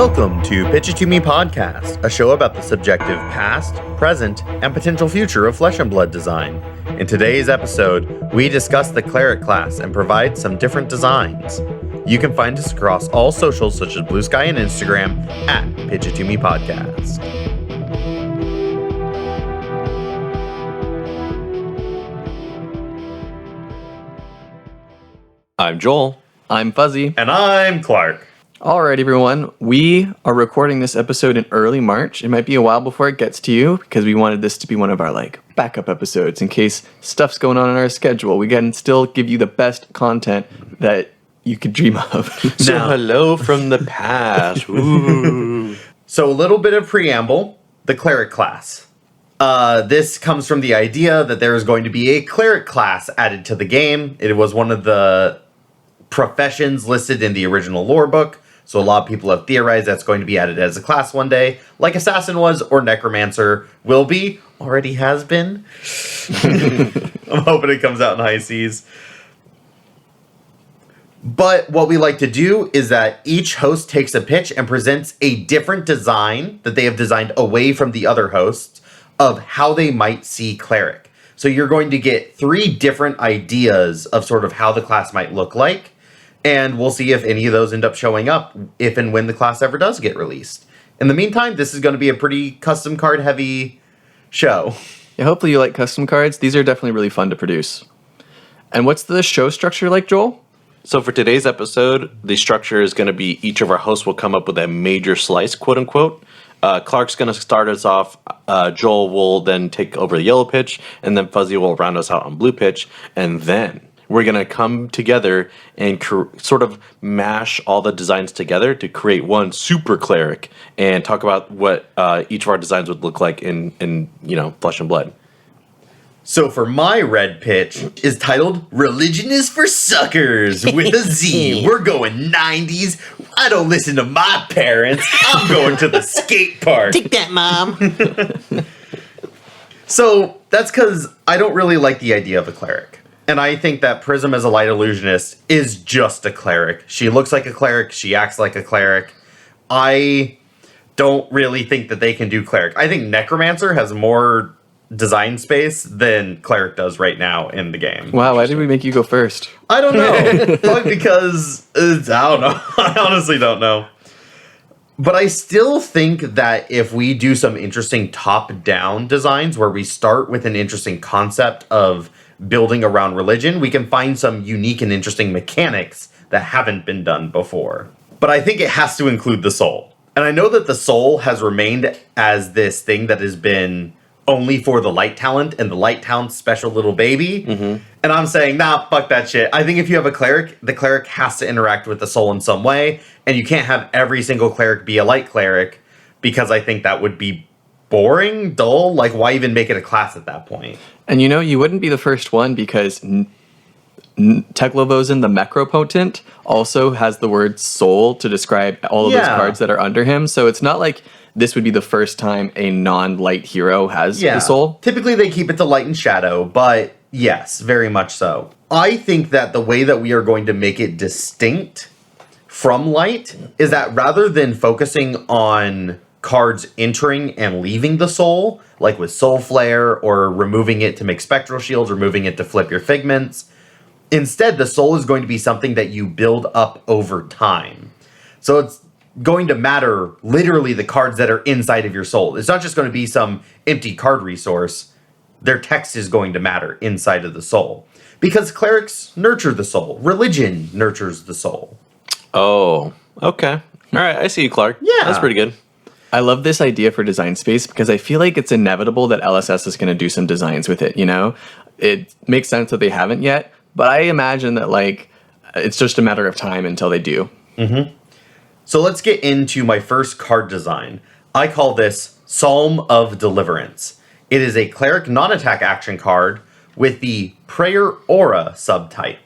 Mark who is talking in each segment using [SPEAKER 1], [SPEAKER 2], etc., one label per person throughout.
[SPEAKER 1] Welcome to Pitch It To Me Podcast, a show about the subjective past, present, and potential future of Flesh and Blood design. In today's episode, we discuss the Cleric class and provide some different designs. You can find us across all socials such as Bluesky and Instagram at Pitch It To Me Podcast.
[SPEAKER 2] I'm Joel.
[SPEAKER 3] I'm Fuzzy.
[SPEAKER 1] And I'm Clark.
[SPEAKER 3] All right, everyone. We are recording this episode in early March. It might be a while before it gets to you because we wanted this to be one of our backup episodes in case stuff's going on in our schedule. We can still give you the best content that you could dream of.
[SPEAKER 2] So hello from the past. Ooh.
[SPEAKER 1] So a little bit of preamble, the Cleric class. This comes from the idea that there is going to be a Cleric class added to the game. It was one of the professions listed in the original lore book. So a lot of people have theorized that's going to be added as a class one day, like Assassin was, or Necromancer will be, already has been. I'm hoping it comes out in high seas. But what we like to do is that each host takes a pitch and presents a different design that they have designed away from the other hosts of how they might see Cleric. So you're going to get 3 different ideas of sort of how the class might look like. And we'll see if any of those end up showing up if and when the class ever does get released. In the meantime, this is going to be a pretty custom card heavy show.
[SPEAKER 3] Yeah, hopefully you like custom cards. These are definitely really fun to produce. And what's the show structure like, Joel?
[SPEAKER 2] So for today's episode, the structure is going to be each of our hosts will come up with a major slice, quote unquote. Clark's going to start us off. Joel will then take over the yellow pitch, and then Fuzzy will round us out on blue pitch. And then we're going to come together and sort of mash all the designs together to create one super Cleric and talk about what each of our designs would look like in Flesh and Blood.
[SPEAKER 1] So for my red pitch is titled Religion is for Suckers with a Z. We're going 90s. I don't listen to my parents. I'm going to the skate park.
[SPEAKER 2] Take that, Mom.
[SPEAKER 1] So that's because I don't really like the idea of a Cleric. And I think that Prism as a light illusionist is just a Cleric. She looks like a Cleric. She acts like a Cleric. I don't really think that they can do Cleric. I think Necromancer has more design space than Cleric does right now in the game.
[SPEAKER 3] Wow, why did we make you go first?
[SPEAKER 1] I don't know. Probably because, I don't know. I honestly don't know. But I still think that if we do some interesting top-down designs where we start with an interesting concept of building around religion, we can find some unique and interesting mechanics that haven't been done before. But I think it has to include the soul. And I know that the soul has remained as this thing that has been only for the light talent and the light talent's special little baby. Mm-hmm. And I'm saying, nah, fuck that shit. I think if you have a Cleric, the Cleric has to interact with the soul in some way. And you can't have every single Cleric be a light Cleric because I think that would be boring, dull. Why even make it a class at that point?
[SPEAKER 3] And you wouldn't be the first one because Teklovozin, the Necropotent, also has the word soul to describe all of those cards that are under him. So it's not like this would be the first time a non-light hero has the soul.
[SPEAKER 1] Typically they keep it to light and shadow, but yes, very much so. I think that the way that we are going to make it distinct from light is that rather than focusing on cards entering and leaving the soul, like with Soul Flare or removing it to make spectral shields, removing it to flip your figments, instead the soul is going to be something that you build up over time. So it's going to matter literally the cards that are inside of your soul. It's not just going to be some empty card resource. Their text is going to matter inside of the soul. Because Clerics nurture the soul. Religion nurtures the soul.
[SPEAKER 2] Oh, okay. All right, I see you, Clark.
[SPEAKER 1] Yeah.
[SPEAKER 2] That's pretty good.
[SPEAKER 3] I love this idea for design space because I feel like it's inevitable that LSS is going to do some designs with it, It makes sense that they haven't yet, but I imagine that, it's just a matter of time until they do.
[SPEAKER 1] Mm-hmm. So let's get into my first card design. I call this Psalm of Deliverance. It is a Cleric non-attack action card with the Prayer Aura subtype.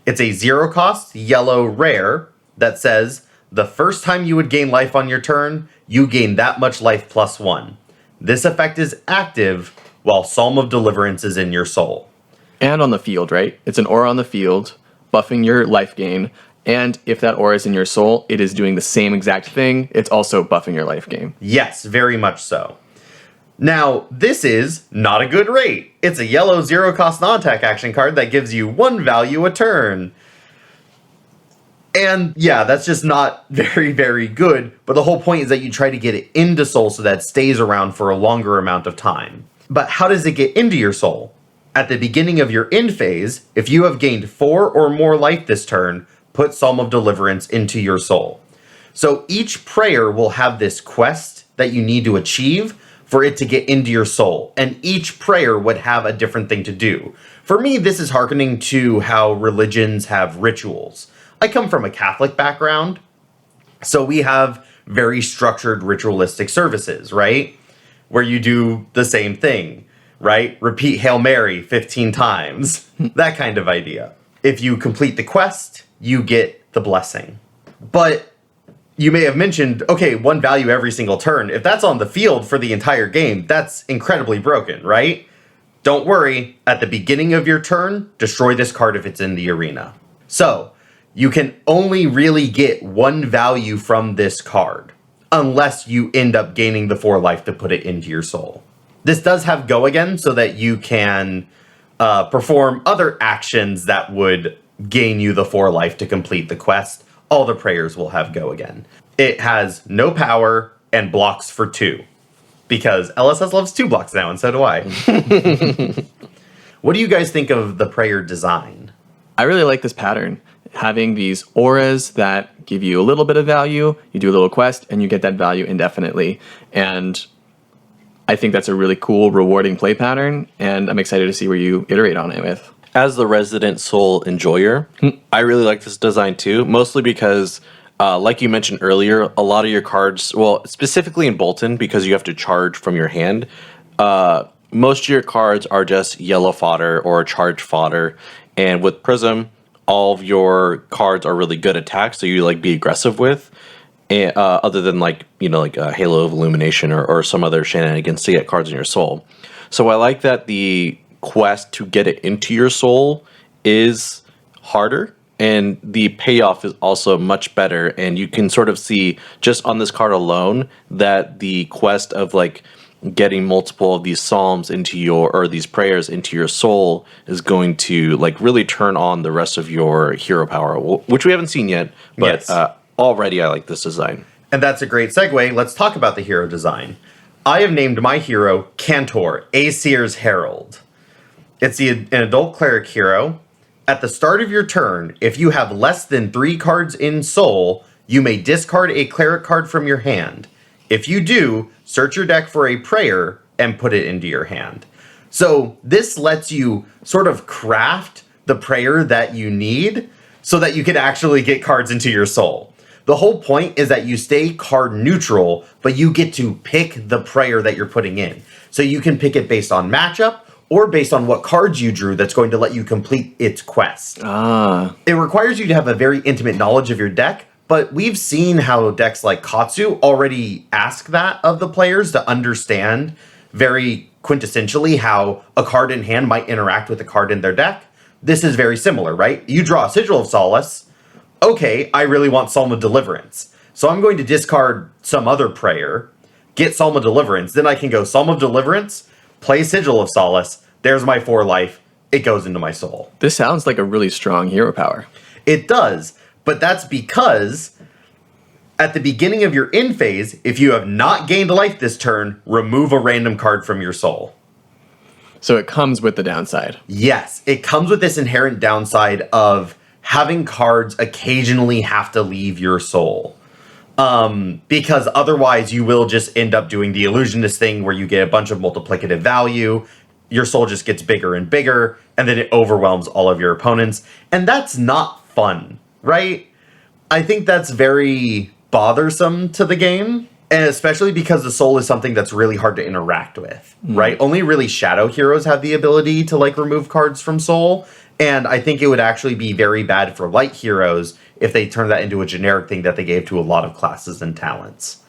[SPEAKER 1] It's a 0-cost yellow rare that says, the first time you would gain life on your turn, you gain that much life +1. This effect is active while Psalm of Deliverance is in your soul.
[SPEAKER 3] And on the field, right? It's an aura on the field, buffing your life gain, And if that aura is in your soul, it is doing the same exact thing. It's also buffing your life gain.
[SPEAKER 1] Yes, very much so. Now, this is not a good rate. It's a yellow 0-cost non-attack action card that gives you 1 value a turn. And yeah, that's just not very, very good. But the whole point is that you try to get it into soul so that it stays around for a longer amount of time. But how does it get into your soul? At the beginning of your end phase, if you have gained 4 or more life this turn, put Psalm of Deliverance into your soul. So each prayer will have this quest that you need to achieve for it to get into your soul. And each prayer would have a different thing to do. For me, this is hearkening to how religions have rituals. I come from a Catholic background, so we have very structured ritualistic services, right? Where you do the same thing, right? Repeat Hail Mary 15 times, that kind of idea. If you complete the quest, you get the blessing. But you may have mentioned, okay, 1 value every single turn. If that's on the field for the entire game, that's incredibly broken, right? Don't worry, at the beginning of your turn, destroy this card if it's in the arena. So, you can only really get 1 value from this card, unless you end up gaining the 4 life to put it into your soul. This does have go again, so that you can perform other actions that would gain you the 4 life to complete the quest. All the prayers will have go again. It has no power and blocks for 2. Because LSS loves 2 blocks now, and so do I. What do you guys think of the prayer design?
[SPEAKER 3] I really like this pattern. Having these auras that give you a little bit of value, you do a little quest, and you get that value indefinitely. And I think that's a really cool, rewarding play pattern, and I'm excited to see where you iterate on it with.
[SPEAKER 2] As the resident soul enjoyer, I really like this design too, mostly because, like you mentioned earlier, a lot of your cards, well, specifically in Bolton, because you have to charge from your hand, most of your cards are just yellow fodder or charge fodder. And with Prism, all of your cards are really good attacks, so you like be aggressive with, other than like Halo of Illumination or some other shenanigans to get cards in your soul. So I like that the quest to get it into your soul is harder, and the payoff is also much better, and you can sort of see just on this card alone that the quest of like getting multiple of these psalms into your, or these prayers into your soul, is going to like really turn on the rest of your hero power, which we haven't seen yet, but yes. Already I like this design.
[SPEAKER 1] And that's a great segue. Let's talk about the hero design. I have named my hero Cantor, Aesir's Herald. It's an adult cleric hero. At the start of your turn, if you have less than 3 cards in soul, you may discard a cleric card from your hand. If you do, search your deck for a prayer and put it into your hand. So this lets you sort of craft the prayer that you need so that you can actually get cards into your soul. The whole point is that you stay card neutral, but you get to pick the prayer that you're putting in. So you can pick it based on matchup, or based on what cards you drew that's going to let you complete its quest. It requires you to have a very intimate knowledge of your deck, but we've seen how decks like Katsu already ask that of the players to understand very quintessentially how a card in hand might interact with a card in their deck. This is very similar, right? You draw a Sigil of Solace. Okay, I really want Psalm of Deliverance. So I'm going to discard some other prayer, get Psalm of Deliverance, then I can go Psalm of Deliverance, play Sigil of Solace, there's my 4 life, it goes into my soul.
[SPEAKER 3] This sounds like a really strong hero power.
[SPEAKER 1] It does, but that's because at the beginning of your end phase, if you have not gained life this turn, remove a random card from your soul.
[SPEAKER 3] So it comes with the downside.
[SPEAKER 1] Yes, it comes with this inherent downside of having cards occasionally have to leave your soul. Because otherwise you will just end up doing the illusionist thing where you get a bunch of multiplicative value, your soul just gets bigger and bigger, and then it overwhelms all of your opponents. And that's not fun, right? I think that's very bothersome to the game, and especially because the soul is something that's really hard to interact with, right? Only really shadow heroes have the ability to like remove cards from soul, and I think it would actually be very bad for light heroes if they turned that into a generic thing that they gave to a lot of classes and talents.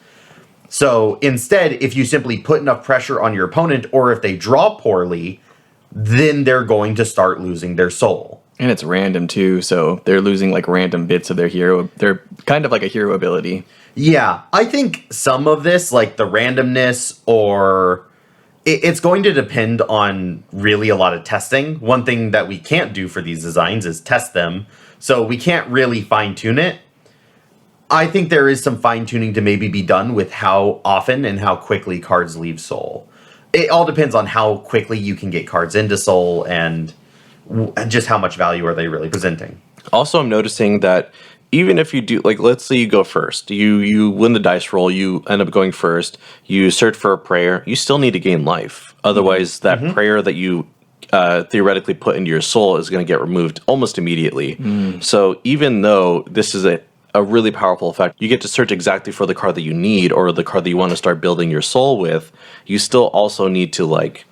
[SPEAKER 1] So instead, if you simply put enough pressure on your opponent, or if they draw poorly, then they're going to start losing their soul.
[SPEAKER 3] And it's random too, so they're losing like random bits of their hero. They're kind of like a hero ability.
[SPEAKER 1] Yeah, I think some of this, like the randomness, or it's going to depend on really a lot of testing. One thing that we can't do for these designs is test them, so we can't really fine tune it. I think there is some fine tuning to maybe be done with how often and how quickly cards leave Soul. It all depends on how quickly you can get cards into Soul and just how much value are they really presenting.
[SPEAKER 2] Also, I'm noticing that even if you do, like, let's say you go first, you win the dice roll, you end up going first, you search for a prayer, you still need to gain life. Otherwise, that prayer that you theoretically put into your soul is going to get removed almost immediately. So even though this is a really powerful effect, you get to search exactly for the card that you need or the card that you want to start building your soul with, you still also need to, like,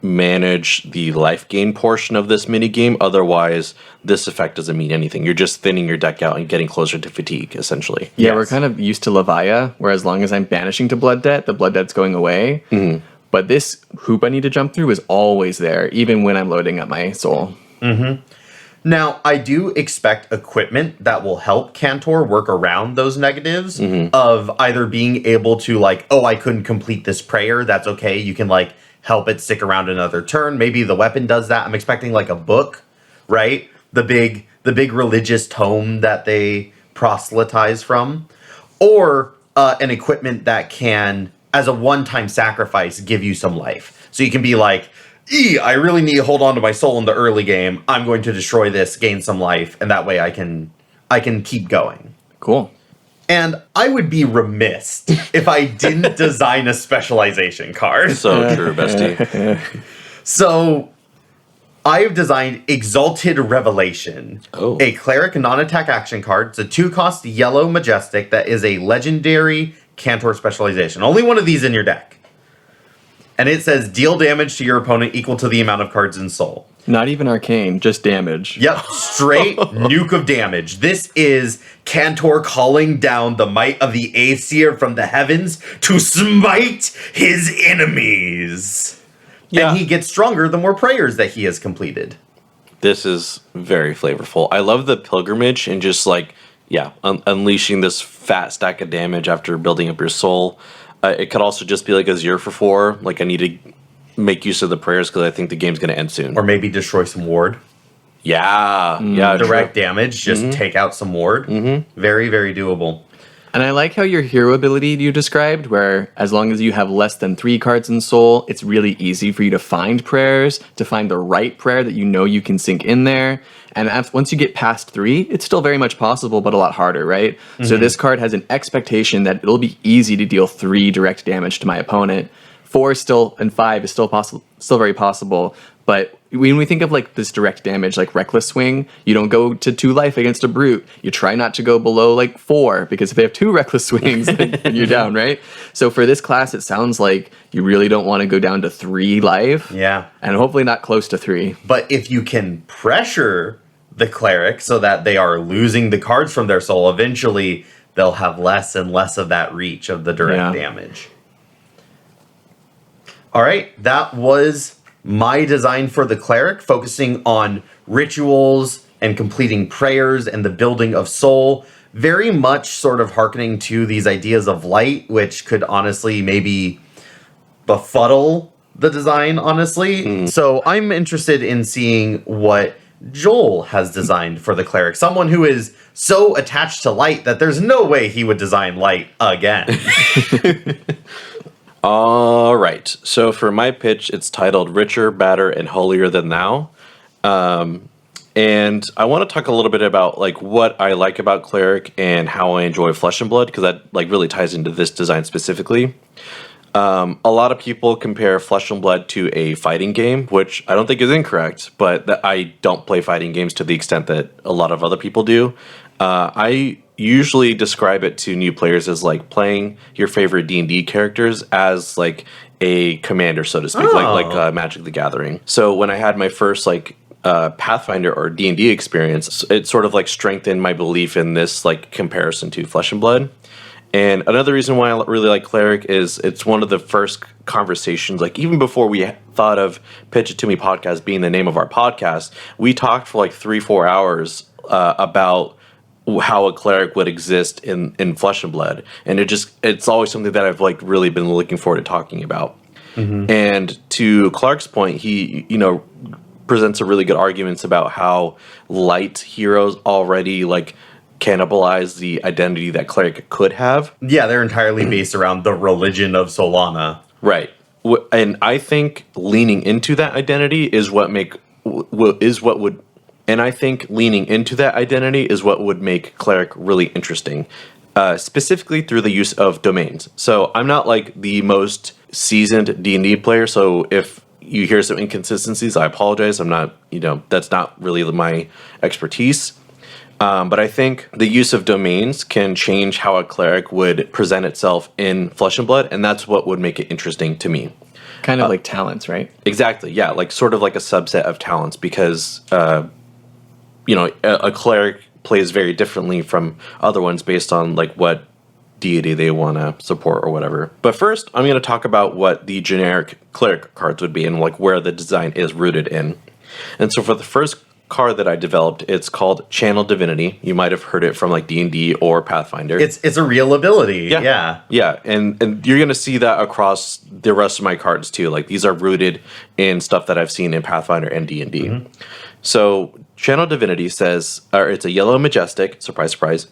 [SPEAKER 2] manage the life gain portion of this mini game. Otherwise, this effect doesn't mean anything. You're just thinning your deck out and getting closer to fatigue, essentially.
[SPEAKER 3] Yeah,
[SPEAKER 1] Yes.
[SPEAKER 3] we're kind of used to Levia, where as long as I'm banishing to Blood Debt, the Blood Debt's going away. But this hoop I need to jump through is always there, even when I'm loading up my soul.
[SPEAKER 1] Now, I do expect equipment that will help Cantor work around those negatives of either being able to, like, oh, I couldn't complete this prayer, that's okay, you can, like, help it stick around another turn. Maybe the weapon does that. I'm expecting, like, a book, right? The big religious tome that they proselytize from. Or an equipment that can, as a one-time sacrifice, give you some life. So you can be like, I really need to hold on to my soul in the early game. I'm going to destroy this, gain some life, and that way I can keep going.
[SPEAKER 3] Cool.
[SPEAKER 1] And I would be remiss if I didn't design a specialization card.
[SPEAKER 2] So true, bestie.
[SPEAKER 1] So I've designed Exalted Revelation, a cleric non-attack action card. It's a 2-cost yellow majestic that is a legendary Cantor specialization. Only one of these in your deck. And it says deal damage to your opponent equal to the amount of cards in Soul.
[SPEAKER 3] Not even arcane, just damage.
[SPEAKER 1] Yep, straight nuke of damage. This is Cantor calling down the might of the Aesir from the heavens to smite his enemies.
[SPEAKER 2] Yeah.
[SPEAKER 1] And he gets stronger the more prayers that he has completed.
[SPEAKER 2] This is very flavorful. I love the pilgrimage and just, like, unleashing this fat stack of damage after building up your soul. It could also just be like a 0 for 4. Like, I need to make use of the prayers because I think the game's going to end soon.
[SPEAKER 1] Or maybe destroy some ward.
[SPEAKER 2] Yeah.
[SPEAKER 1] Direct damage, just take out some ward. Very, very doable.
[SPEAKER 3] And I like how your hero ability you described, where as long as you have less than 3 cards in Soul, it's really easy for you to find prayers, to find the right prayer that you know you can sink in there. And once you get past 3, it's still very much possible, but a lot harder, right? So this card has an expectation that it'll be easy to deal 3 direct damage to my opponent. 4 is still, and 5 is still possible, still very possible. But when we think of, like, this direct damage, like Reckless Swing, you don't go to 2 life against a brute. You try not to go below, like, 4, because if they have 2 Reckless Swings, then you're down, right? So for this class, it sounds like you really don't want to go down to 3 life.
[SPEAKER 1] Yeah.
[SPEAKER 3] And hopefully not close to 3.
[SPEAKER 1] But if you can pressure the cleric so that they are losing the cards from their soul, eventually they'll have less and less of that reach of the direct damage. All right, that was my design for the cleric, focusing on rituals and completing prayers and the building of soul. Very much sort of hearkening to these ideas of light, which could honestly maybe befuddle the design, honestly. So I'm interested in seeing what Joel has designed for the cleric. Someone who is so attached to light that there's no way he would design light again.
[SPEAKER 2] All right. So for my pitch, it's titled Richer, Badder, and Holier Than Thou. And I want to talk a little bit about, like, what I like about Cleric and how I enjoy Flesh and Blood, because that, like, really ties into this design specifically. A lot of people compare Flesh and Blood to a fighting game, which I don't think is incorrect, but that I don't play fighting games to the extent that a lot of other people do. I usually describe it to new players as, like, playing your favorite D&D characters as, like, a commander, so to speak, like Magic the Gathering. So when I had my first, like, Pathfinder or D&D experience, it sort of, like, strengthened my belief in this, like, comparison to Flesh and Blood. And another reason why I really like Cleric is it's one of the first conversations, like even before we thought of Pitch It To Me podcast being the name of our podcast, we talked for like 3-4 hours about how a cleric would exist in Flesh and Blood, and it's always something that I've like really been looking forward to talking about. And to Clark's point, he presents a really good arguments about how light heroes already like cannibalize the identity that cleric could have.
[SPEAKER 1] Yeah, they're entirely based around the religion of Solana.
[SPEAKER 2] Right. And I think leaning into that identity is what would make cleric really interesting, specifically through the use of domains. So I'm not like the most seasoned D&D player, so if you hear some inconsistencies, I apologize. I'm not, that's not really my expertise. But I think the use of domains can change how a cleric would present itself in Flesh and Blood, and that's what would make it interesting to me.
[SPEAKER 3] Kind of like talents, right?
[SPEAKER 2] Exactly, yeah, like sort of like a subset of talents, because a cleric plays very differently from other ones based on like what deity they want to support or whatever. But first, I'm going to talk about what the generic cleric cards would be and like where the design is rooted in. And so for the first card that I developed, it's called Channel Divinity. You might have heard it from like D&D or Pathfinder.
[SPEAKER 1] It's a real ability. Yeah.
[SPEAKER 2] And you're gonna see that across the rest of my cards too. Like these are rooted in stuff that I've seen in Pathfinder and D&D. So Channel Divinity says, or it's a yellow majestic. Surprise, surprise.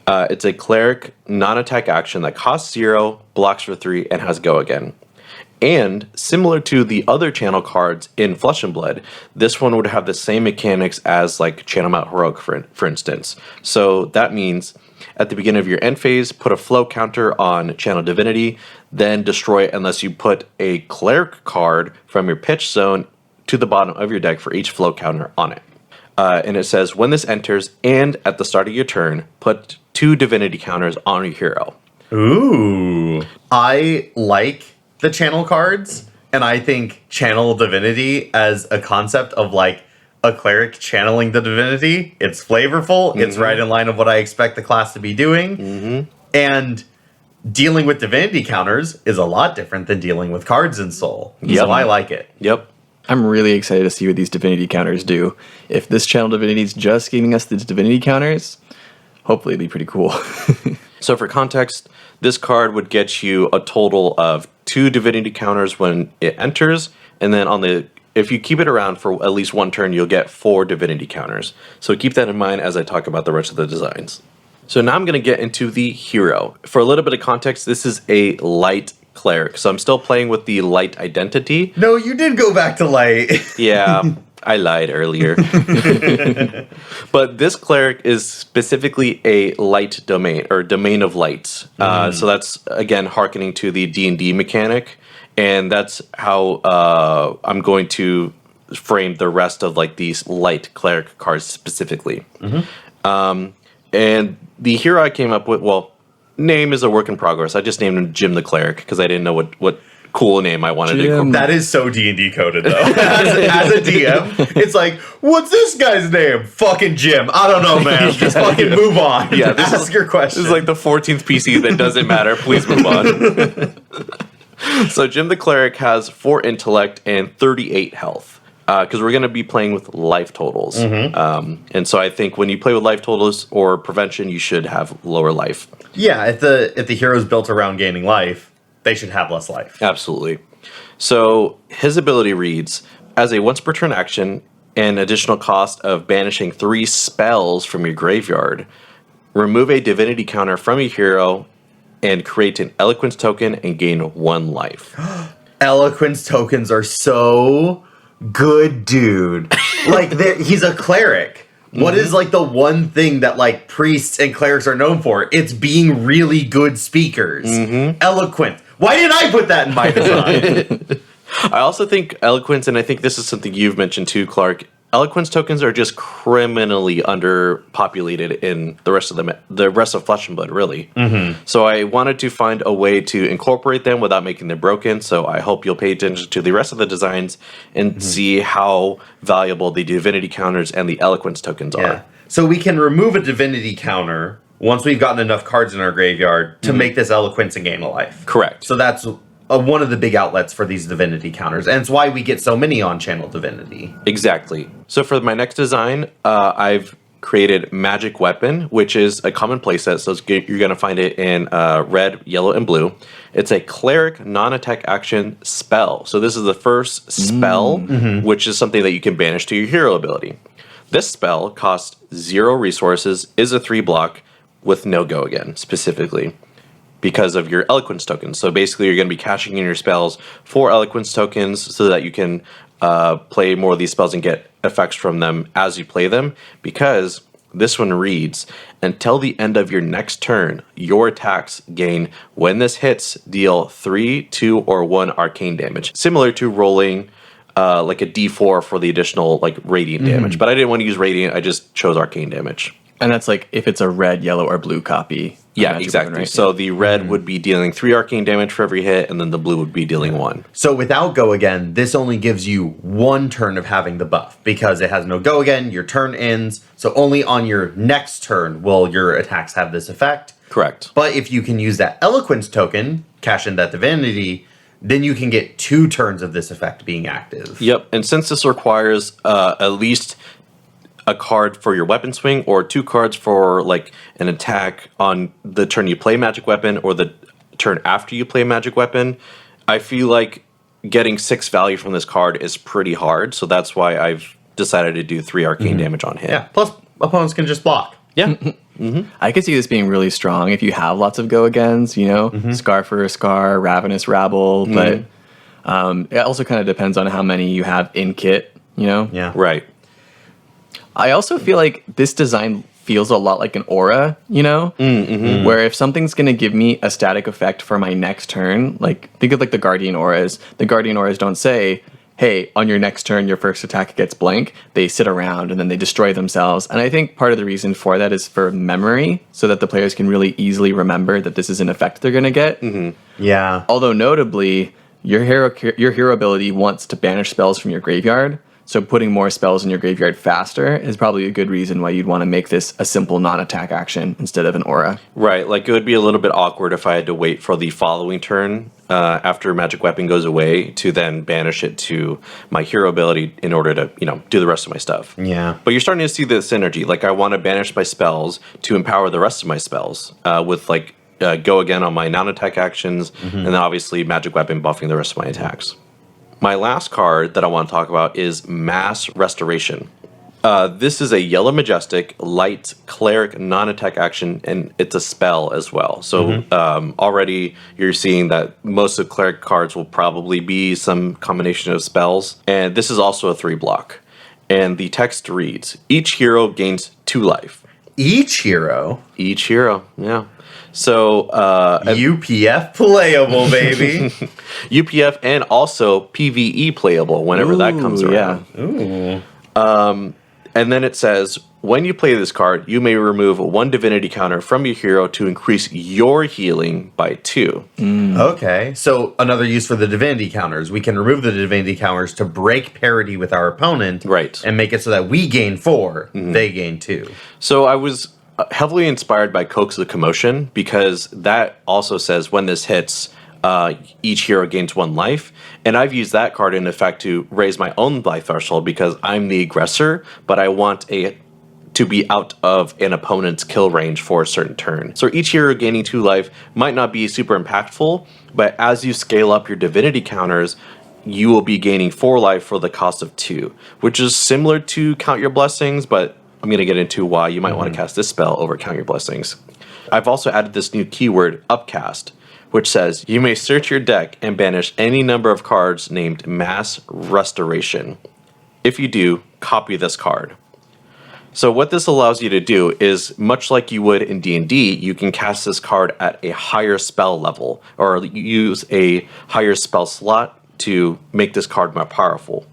[SPEAKER 2] It's a cleric non-attack action that costs 0, blocks for 3, and has go again. And similar to the other channel cards in Flesh and Blood, this one would have the same mechanics as like Channel Mount Heroic, for instance. So that means at the beginning of your end phase, put a flow counter on Channel Divinity, then destroy it unless you put a cleric card from your pitch zone to the bottom of your deck for each flow counter on it. And it says, when this enters and at the start of your turn, put 2 divinity counters on your hero.
[SPEAKER 1] Ooh. I like the channel cards, and I think Channel Divinity as a concept of like a cleric channeling the divinity, it's flavorful, it's right in line of what I expect the class to be doing, and dealing with divinity counters is a lot different than dealing with cards in Soul. So I like it.
[SPEAKER 2] Yep.
[SPEAKER 3] I'm really excited to see what these divinity counters do. If this Channel Divinity is just giving us the divinity counters, hopefully it'd be pretty cool.
[SPEAKER 2] So for context, this card would get you a total of 2 divinity counters when it enters, and then if you keep it around for at least 1 turn, you'll get 4 divinity counters. So keep that in mind as I talk about the rest of the designs. So now I'm going to get into the hero. For a little bit of context, this is a light cleric, so I'm still playing with the light identity.
[SPEAKER 1] No, you did go back to light.
[SPEAKER 2] Yeah, I lied earlier. But this cleric is specifically a light domain, or domain of lights. So that's, again, hearkening to the D&D mechanic, and that's how I'm going to frame the rest of like these light cleric cards specifically. And the hero I came up with, well, name is a work in progress. I just named him Jim the Cleric because I didn't know what cool name I wanted to incorporate.
[SPEAKER 1] That is so D&D coded, though. as a DM, it's like, what's this guy's name? Fucking Jim. I don't know, man. Just fucking move on.
[SPEAKER 2] Yeah,
[SPEAKER 1] ask your question.
[SPEAKER 2] This is like the 14th PC that doesn't matter. Please move on. So Jim the Cleric has 4 intellect and 38 health. Because we're going to be playing with life totals. And so I think when you play with life totals or prevention, you should have lower life.
[SPEAKER 1] Yeah, if the hero's built around gaining life, they should have less life.
[SPEAKER 2] Absolutely. So his ability reads, as a once per turn action, an additional cost of banishing 3 spells from your graveyard, remove a divinity counter from your hero and create an eloquence token and gain 1 life.
[SPEAKER 1] Eloquence tokens are so good, dude. Like, he's a cleric. What is like the one thing that like priests and clerics are known for? It's being really good speakers. Eloquent. Why didn't I put that in my design?
[SPEAKER 2] I also think eloquence, and I think this is something you've mentioned too, Clark. Eloquence tokens are just criminally underpopulated in the rest of Flesh and Blood, really. So I wanted to find a way to incorporate them without making them broken. So I hope you'll pay attention to the rest of the designs and see how valuable the divinity counters and the eloquence tokens are.
[SPEAKER 1] So we can remove a divinity counter once we've gotten enough cards in our graveyard to make this eloquence and gain a life.
[SPEAKER 2] Correct.
[SPEAKER 1] So that's one of the big outlets for these divinity counters, and it's why we get so many on Channel Divinity.
[SPEAKER 2] Exactly. So for my next design, I've created Magic Weapon, which is a common playset. So you're going to find it in red, yellow, and blue. It's a Cleric non-attack action spell. So this is the first spell, which is something that you can banish to your hero ability. This spell costs 0 resources, is a 3-block with no go again, specifically because of your Eloquence tokens. So basically, you're going to be cashing in your spells for Eloquence tokens so that you can play more of these spells and get effects from them as you play them, because this one reads, until the end of your next turn, your attacks gain, when this hits, deal 3, 2, or 1 arcane damage, similar to rolling like a d4 for the additional like radiant damage. But I didn't want to use radiant, I just chose arcane damage.
[SPEAKER 3] And that's like if it's a red, yellow, or blue copy.
[SPEAKER 2] Yeah, exactly.
[SPEAKER 3] Weapon, right?
[SPEAKER 2] So the red would be dealing 3 arcane damage for every hit, and then the blue would be dealing 1.
[SPEAKER 1] So without Go Again, this only gives you 1 turn of having the buff, because it has no Go Again, your turn ends, so only on your next turn will your attacks have this effect.
[SPEAKER 2] Correct.
[SPEAKER 1] But if you can use that Eloquence token, cash in that divinity, then you can get 2 turns of this effect being active.
[SPEAKER 2] Yep, and since this requires at least a card for your weapon swing or 2 cards for like an attack on the turn you play Magic Weapon or the turn after you play Magic Weapon, I feel like getting 6 value from this card is pretty hard. So that's why I've decided to do 3 arcane damage on hit.
[SPEAKER 1] Yeah, plus opponents can just block.
[SPEAKER 2] Yeah.
[SPEAKER 3] I could see this being really strong if you have lots of go-agains, you know, Scar for a Scar, Ravenous Rabble, but it also kind of depends on how many you have in kit, you know?
[SPEAKER 1] Yeah.
[SPEAKER 2] Right.
[SPEAKER 3] I also feel like this design feels a lot like an aura, you know? Where if something's going to give me a static effect for my next turn, like think of like the Guardian Auras. The Guardian Auras don't say, hey, on your next turn, your first attack gets blank. They sit around and then they destroy themselves. And I think part of the reason for that is for memory, so that the players can really easily remember that this is an effect they're going to get.
[SPEAKER 1] Yeah.
[SPEAKER 3] Although notably, your hero ability wants to banish spells from your graveyard. So putting more spells in your graveyard faster is probably a good reason why you'd want to make this a simple non-attack action instead of an aura.
[SPEAKER 2] Right, like it would be a little bit awkward if I had to wait for the following turn after Magic Weapon goes away to then banish it to my hero ability in order to, you know, do the rest of my stuff.
[SPEAKER 1] Yeah.
[SPEAKER 2] But you're starting to see the synergy. Like I want to banish my spells to empower the rest of my spells with like Go Again on my non-attack actions, and then obviously Magic Weapon buffing the rest of my attacks. My last card that I want to talk about is Mass Restoration. This is a yellow majestic, light, cleric, non-attack action, and it's a spell as well. So already you're seeing that most of cleric cards will probably be some combination of spells. And this is also a 3-block. And the text reads, each hero gains 2 life.
[SPEAKER 1] Each hero?
[SPEAKER 2] Each hero, yeah. So
[SPEAKER 1] UPF playable, baby.
[SPEAKER 2] UPF and also PvE playable whenever that comes around.
[SPEAKER 3] Yeah.
[SPEAKER 1] Ooh.
[SPEAKER 2] And then it says, when you play this card, you may remove 1 divinity counter from your hero to increase your healing by 2.
[SPEAKER 1] Okay, so another use for the divinity counters. We can remove the divinity counters to break parity with our opponent.
[SPEAKER 2] Right.
[SPEAKER 1] And make it so that we gain 4, they gain 2.
[SPEAKER 2] So I was heavily inspired by Coax the Commotion, because that also says when this hits, each hero gains 1 life. And I've used that card in effect to raise my own life threshold because I'm the aggressor, but I want to be out of an opponent's kill range for a certain turn. So each hero gaining 2 life might not be super impactful, but as you scale up your divinity counters, you will be gaining 4 life for the cost of 2, which is similar to Count Your Blessings, but I'm going to get into why you might want to cast this spell over Count Your Blessings. I've also added this new keyword, Upcast, which says, you may search your deck and banish any number of cards named Mass Restoration. If you do, copy this card. So what this allows you to do is, much like you would in D&D, you can cast this card at a higher spell level, or use a higher spell slot to make this card more powerful.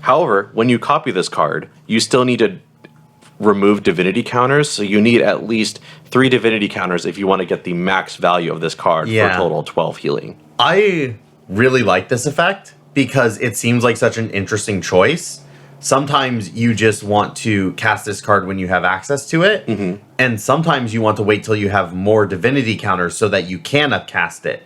[SPEAKER 2] However, when you copy this card, you still need to remove divinity counters, so you need at least 3 divinity counters if you want to get the max value of this card for a total of 12 healing.
[SPEAKER 1] I really like this effect because it seems like such an interesting choice. Sometimes you just want to cast this card when you have access to it, and sometimes you want to wait till you have more divinity counters so that you can upcast it.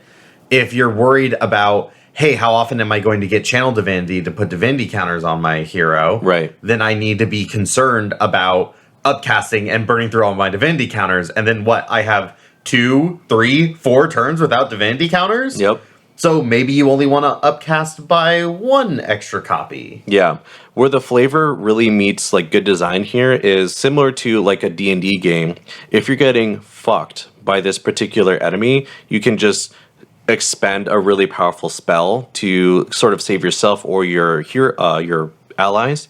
[SPEAKER 1] if you're worried about, hey, how often am I going to get channel divinity to put divinity counters on my hero?
[SPEAKER 2] Right.
[SPEAKER 1] Then I need to be concerned about upcasting and burning through all my divinity counters. And then what? I have 2, 3, 4 turns without divinity counters?
[SPEAKER 2] Yep.
[SPEAKER 1] So maybe you only want to upcast by 1 extra copy.
[SPEAKER 2] Yeah. Where the flavor really meets like good design here is similar to like a D&D game. If you're getting fucked by this particular enemy, you can just expend a really powerful spell to sort of save yourself or your allies.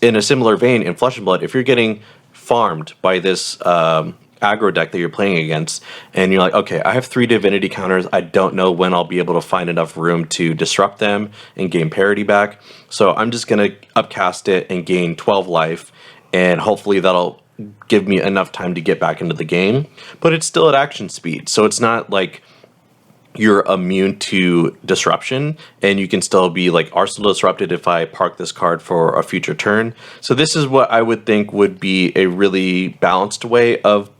[SPEAKER 2] In a similar vein, in Flesh and Blood, if you're getting farmed by this aggro deck that you're playing against, and you're like, okay, I have 3 divinity counters, I don't know when I'll be able to find enough room to disrupt them and gain parity back, so I'm just going to upcast it and gain 12 life, and hopefully that'll give me enough time to get back into the game. But it's still at action speed, so it's not like you're immune to disruption, and you can still be like arsenal disrupted if I park this card for a future turn. So this is what I would think would be a really balanced way of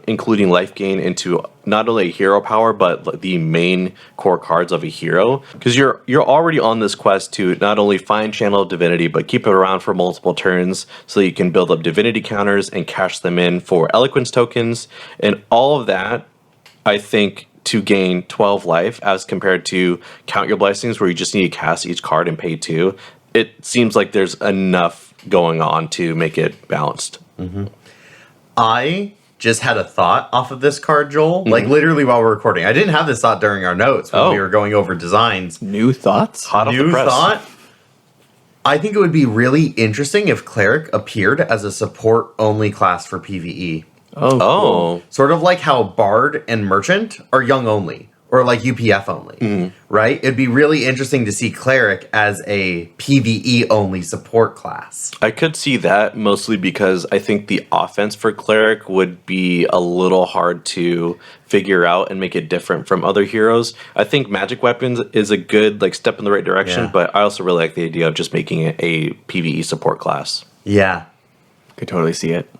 [SPEAKER 2] including life gain into not only hero power but the main core cards of a hero, because you're already on this quest to not only find channel divinity but keep it around for multiple turns so that you can build up divinity counters and cash them in for eloquence tokens and all of that. I think to gain 12 life as compared to Count Your Blessings where you just need to cast each card and pay 2, it seems like there's enough going on to make it balanced.
[SPEAKER 1] I just had a thought off of this card, Joel. Like literally while we're recording. I didn't have this thought during our notes when we were going over designs.
[SPEAKER 3] New thoughts?
[SPEAKER 2] Hot off the
[SPEAKER 1] New
[SPEAKER 2] press.
[SPEAKER 1] thought. I think it would be really interesting if Cleric appeared as a support-only class for PvE.
[SPEAKER 3] Oh.
[SPEAKER 2] Oh.
[SPEAKER 1] Sort of like how Bard and Merchant are young only, or like UPF only, right? It'd be really interesting to see Cleric as a PvE only support class.
[SPEAKER 2] I could see that mostly because I think the offense for Cleric would be a little hard to figure out and make it different from other heroes. I think magic weapons is a good like step in the right direction,
[SPEAKER 1] Yeah.
[SPEAKER 2] but I also really like the idea of just making it a PvE support class.
[SPEAKER 1] Yeah.
[SPEAKER 3] Could totally see it.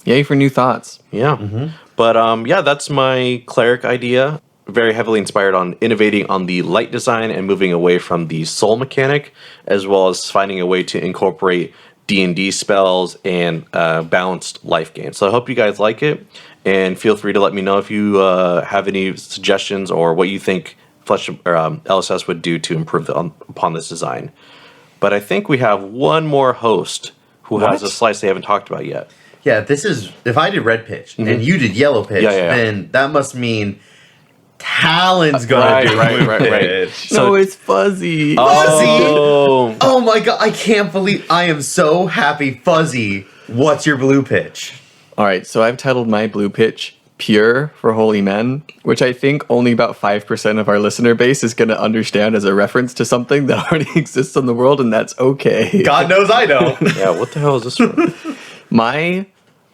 [SPEAKER 3] Yay for new thoughts.
[SPEAKER 2] Yeah. But yeah, that's my Cleric idea. Very heavily inspired on innovating on the light design and moving away from the soul mechanic, as well as finding a way to incorporate D&D spells and balanced life gain. So I hope you guys like it, and feel free to let me know if you have any suggestions or what you think Flesh or LSS would do to improve upon this design. But I think we have one more host who has a slice they haven't talked about yet.
[SPEAKER 1] Yeah, this is, if I did red pitch and you did yellow pitch, then that must mean Talon's gonna do blue pitch.
[SPEAKER 3] No, it's Fuzzy.
[SPEAKER 1] Fuzzy! Oh my god, I can't believe, I am so happy. Fuzzy, what's your blue pitch?
[SPEAKER 3] All right, so I've titled my blue pitch Pure for Holy Men, which I think only about 5% of our listener base is going to understand as a reference to something that already exists in the world, and that's okay.
[SPEAKER 1] God knows I know.
[SPEAKER 2] Yeah, what the hell is this from?
[SPEAKER 3] My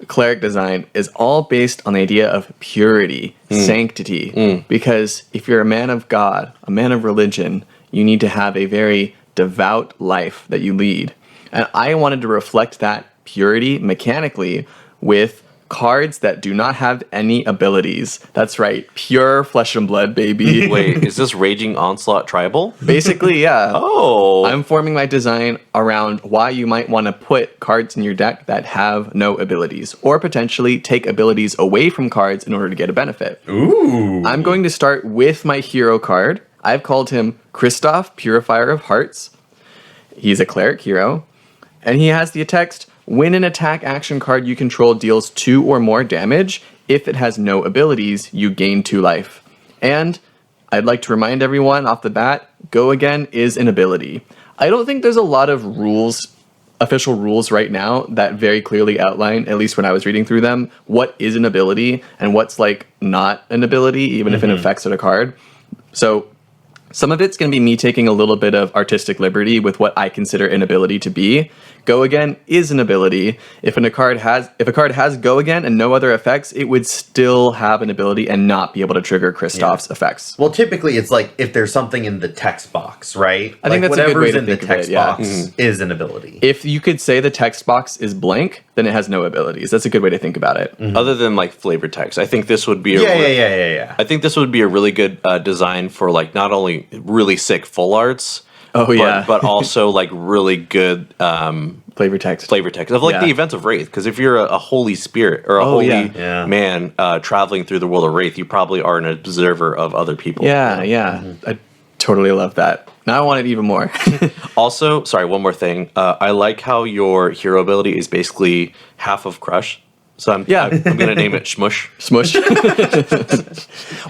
[SPEAKER 3] Cleric design is all based on the idea of purity, sanctity, because if you're a man of God, a man of religion, you need to have a very devout life that you lead. And I wanted to reflect that purity mechanically with cards that do not have any abilities. That's right, pure flesh and blood, baby.
[SPEAKER 2] Wait, is this Raging Onslaught Tribal?
[SPEAKER 3] Basically, yeah.
[SPEAKER 2] Oh.
[SPEAKER 3] I'm forming my design around why you might want to put cards in your deck that have no abilities, or potentially take abilities away from cards in order to get a benefit.
[SPEAKER 1] Ooh.
[SPEAKER 3] I'm going to start with my hero card. I've called him Christoph, Purifier of Hearts. He's a Cleric hero, and he has the text, when an attack action card you control deals 2 or more damage, if it has no abilities, you gain 2 life. And I'd like to remind everyone off the bat, Go Again is an ability. I don't think there's a lot of rules, official rules right now that very clearly outline, at least when I was reading through them, what is an ability and what's like not an ability, even if it affects a card. So some of it's going to be me taking a little bit of artistic liberty with what I consider an ability to be, Go Again is an ability. If a card has Go Again and no other effects, it would still have an ability and not be able to trigger Kristoff's effects.
[SPEAKER 1] Well, typically it's like if there's something in the text box, right?
[SPEAKER 3] I think that's a good way to think of it,
[SPEAKER 1] text box is an ability.
[SPEAKER 3] If you could say the text box is blank, then it has no abilities. That's a good way to think about it.
[SPEAKER 2] Other than like flavor text, I think this would be
[SPEAKER 1] Yeah.
[SPEAKER 2] I think this would be a really good design for like not only really sick full arts, but also like really good
[SPEAKER 3] flavor text
[SPEAKER 2] of like the events of Wraith. Because if you're a holy spirit or a holy man traveling through the world of Wraith, you probably are an observer of other people.
[SPEAKER 3] I totally love that. Now I want it even more.
[SPEAKER 2] Also, sorry, one more thing. I like how your hero ability is basically half of Crush. So I'm going to name it Shmush.
[SPEAKER 3] Smush.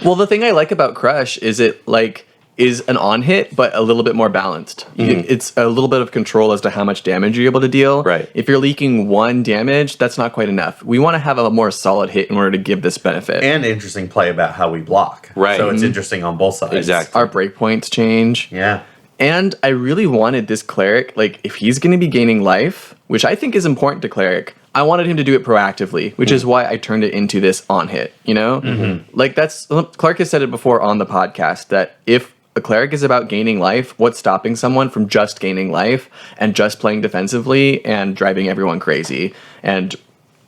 [SPEAKER 3] Well, the thing I like about Crush is it like is an on hit, but a little bit more balanced. It's a little bit of control as to how much damage you're able to deal.
[SPEAKER 2] Right.
[SPEAKER 3] If you're leaking 1 damage, that's not quite enough. We want to have a more solid hit in order to give this benefit.
[SPEAKER 1] And interesting play about how we block.
[SPEAKER 2] Right.
[SPEAKER 1] So it's interesting on both sides.
[SPEAKER 2] Exactly.
[SPEAKER 3] Our breakpoints change.
[SPEAKER 1] Yeah.
[SPEAKER 3] And I really wanted this Cleric, like if he's going to be gaining life, which I think is important to Cleric, I wanted him to do it proactively, which is why I turned it into this on hit, you know? Like Clark has said it before on the podcast that if a Cleric is about gaining life, what's stopping someone from just gaining life and just playing defensively and driving everyone crazy? And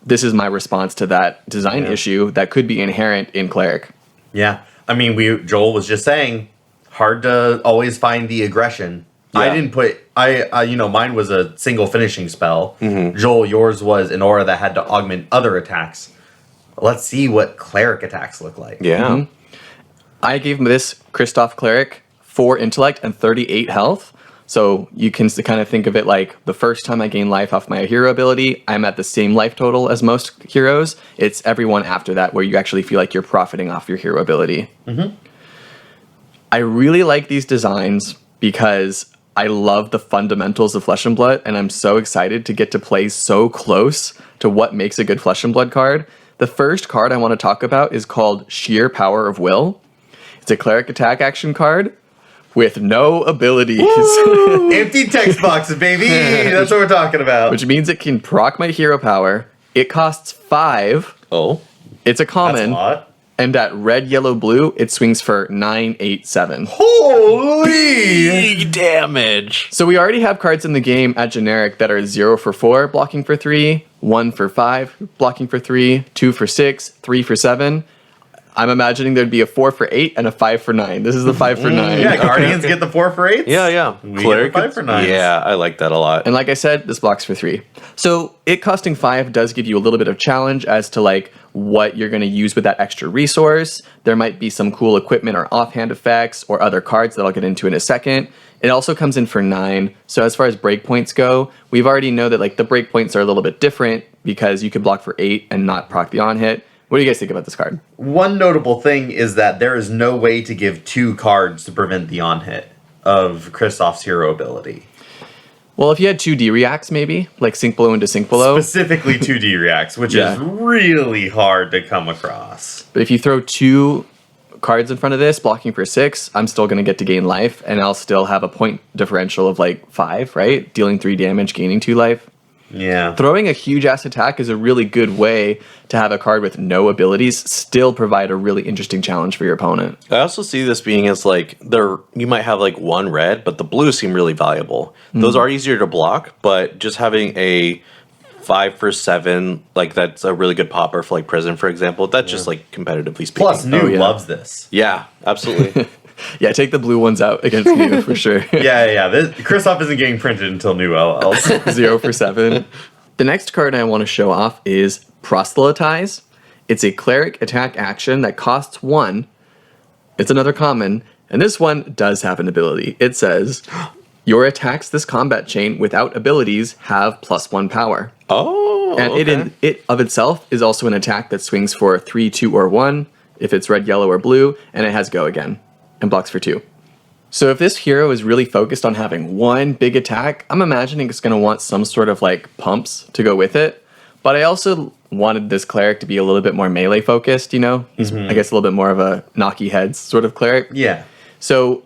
[SPEAKER 3] this is my response to that design issue that could be inherent in Cleric.
[SPEAKER 1] Yeah. I mean, Joel was just saying, hard to always find the aggression.
[SPEAKER 2] Yeah.
[SPEAKER 1] I didn't put, mine was a single finishing spell. Joel, yours was an aura that had to augment other attacks. Let's see what Cleric attacks look like.
[SPEAKER 2] Yeah.
[SPEAKER 3] I gave this Kristoff Cleric 4 intellect and 38 health. So you can kind of think of it like the first time I gain life off my hero ability, I'm at the same life total as most heroes. It's everyone after that where you actually feel like you're profiting off your hero ability. I really like these designs because I love the fundamentals of Flesh and Blood, and I'm so excited to get to play so close to what makes a good Flesh and Blood card. The first card I want to talk about is called Sheer Power of Will. It's a Cleric attack action card with no abilities.
[SPEAKER 1] Empty text boxes, baby. That's what we're talking about.
[SPEAKER 3] Which means it can proc my hero power. It costs 5.
[SPEAKER 2] Oh.
[SPEAKER 3] It's a common.
[SPEAKER 1] That's a lot.
[SPEAKER 3] And at red, yellow, blue, it swings for 9, 8, 7.
[SPEAKER 1] Holy!
[SPEAKER 2] Big damage.
[SPEAKER 3] So we already have cards in the game at generic that are 0 for 4, blocking for 3, 1 for 5, blocking for 3, 2 for 6, 3 for 7. I'm imagining there'd be a 4 for 8 and a 5 for 9. This is the 5 for 9.
[SPEAKER 1] Yeah, Guardians get the 4 for 8.
[SPEAKER 2] Yeah.
[SPEAKER 1] We get the 5 for 9.
[SPEAKER 2] Yeah, I like that a lot.
[SPEAKER 3] And like I said, this blocks for 3. So it costing 5 does give you a little bit of challenge as to like what you're going to use with that extra resource. There might be some cool equipment or offhand effects or other cards that I'll get into in a second. It also comes in for 9. So as far as breakpoints go, we've already know that like the breakpoints are a little bit different because you could block for 8 and not proc the on hit. What do you guys think about this card?
[SPEAKER 1] One notable thing is that there is no way to give 2 cards to prevent the on hit of Kristoff's hero ability.
[SPEAKER 3] Well, if you had 2 D-reacts maybe, like Sink Below into Sink Below.
[SPEAKER 1] Specifically 2D reacts, which is really hard to come across.
[SPEAKER 3] But if you throw 2 cards in front of this, blocking for 6, I'm still going to get to gain life, and I'll still have a point differential of like 5, right? Dealing 3 damage, gaining 2 life.
[SPEAKER 1] Yeah.
[SPEAKER 3] Throwing a huge ass attack is a really good way to have a card with no abilities still provide a really interesting challenge for your opponent.
[SPEAKER 2] I also see this being as like you might have like 1 red, but the blues seem really valuable. Those are easier to block, but just having a 5 for 7, like that's a really good popper for like prison, for example. That's just like competitively speaking.
[SPEAKER 1] Plus, New loves this.
[SPEAKER 2] Yeah, absolutely.
[SPEAKER 3] Yeah, take the blue ones out against you for sure.
[SPEAKER 1] Yeah. Kristoff isn't getting printed until New LLs.
[SPEAKER 3] 0 for 7. The next card I want to show off is Proselytize. It's a Cleric attack action that costs 1. It's another common, and this one does have an ability. It says, your attacks this combat chain without abilities have +1 power.
[SPEAKER 2] Oh,
[SPEAKER 3] And it of itself is also an attack that swings for 3, 2, or 1, if it's red, yellow, or blue, and it has Go Again, and blocks for 2. So if this hero is really focused on having 1 big attack, I'm imagining it's going to want some sort of like pumps to go with it. But I also wanted this Cleric to be a little bit more melee focused, you know? He's, I guess, a little bit more of a knocky heads sort of Cleric.
[SPEAKER 1] Yeah.
[SPEAKER 3] So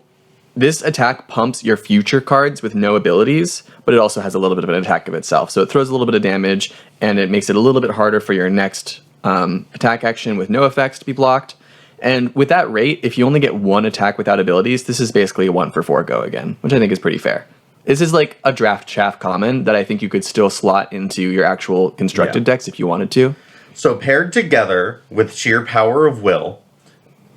[SPEAKER 3] this attack pumps your future cards with no abilities, but it also has a little bit of an attack of itself. So it throws a little bit of damage, and it makes it a little bit harder for your next attack action with no effects to be blocked. And with that rate, if you only get one attack without abilities, this is basically a 1-for-4 go again, which I think is pretty fair. This is like a draft chaff common that I think you could still slot into your actual constructed decks if you wanted to.
[SPEAKER 1] So paired together with sheer power of will,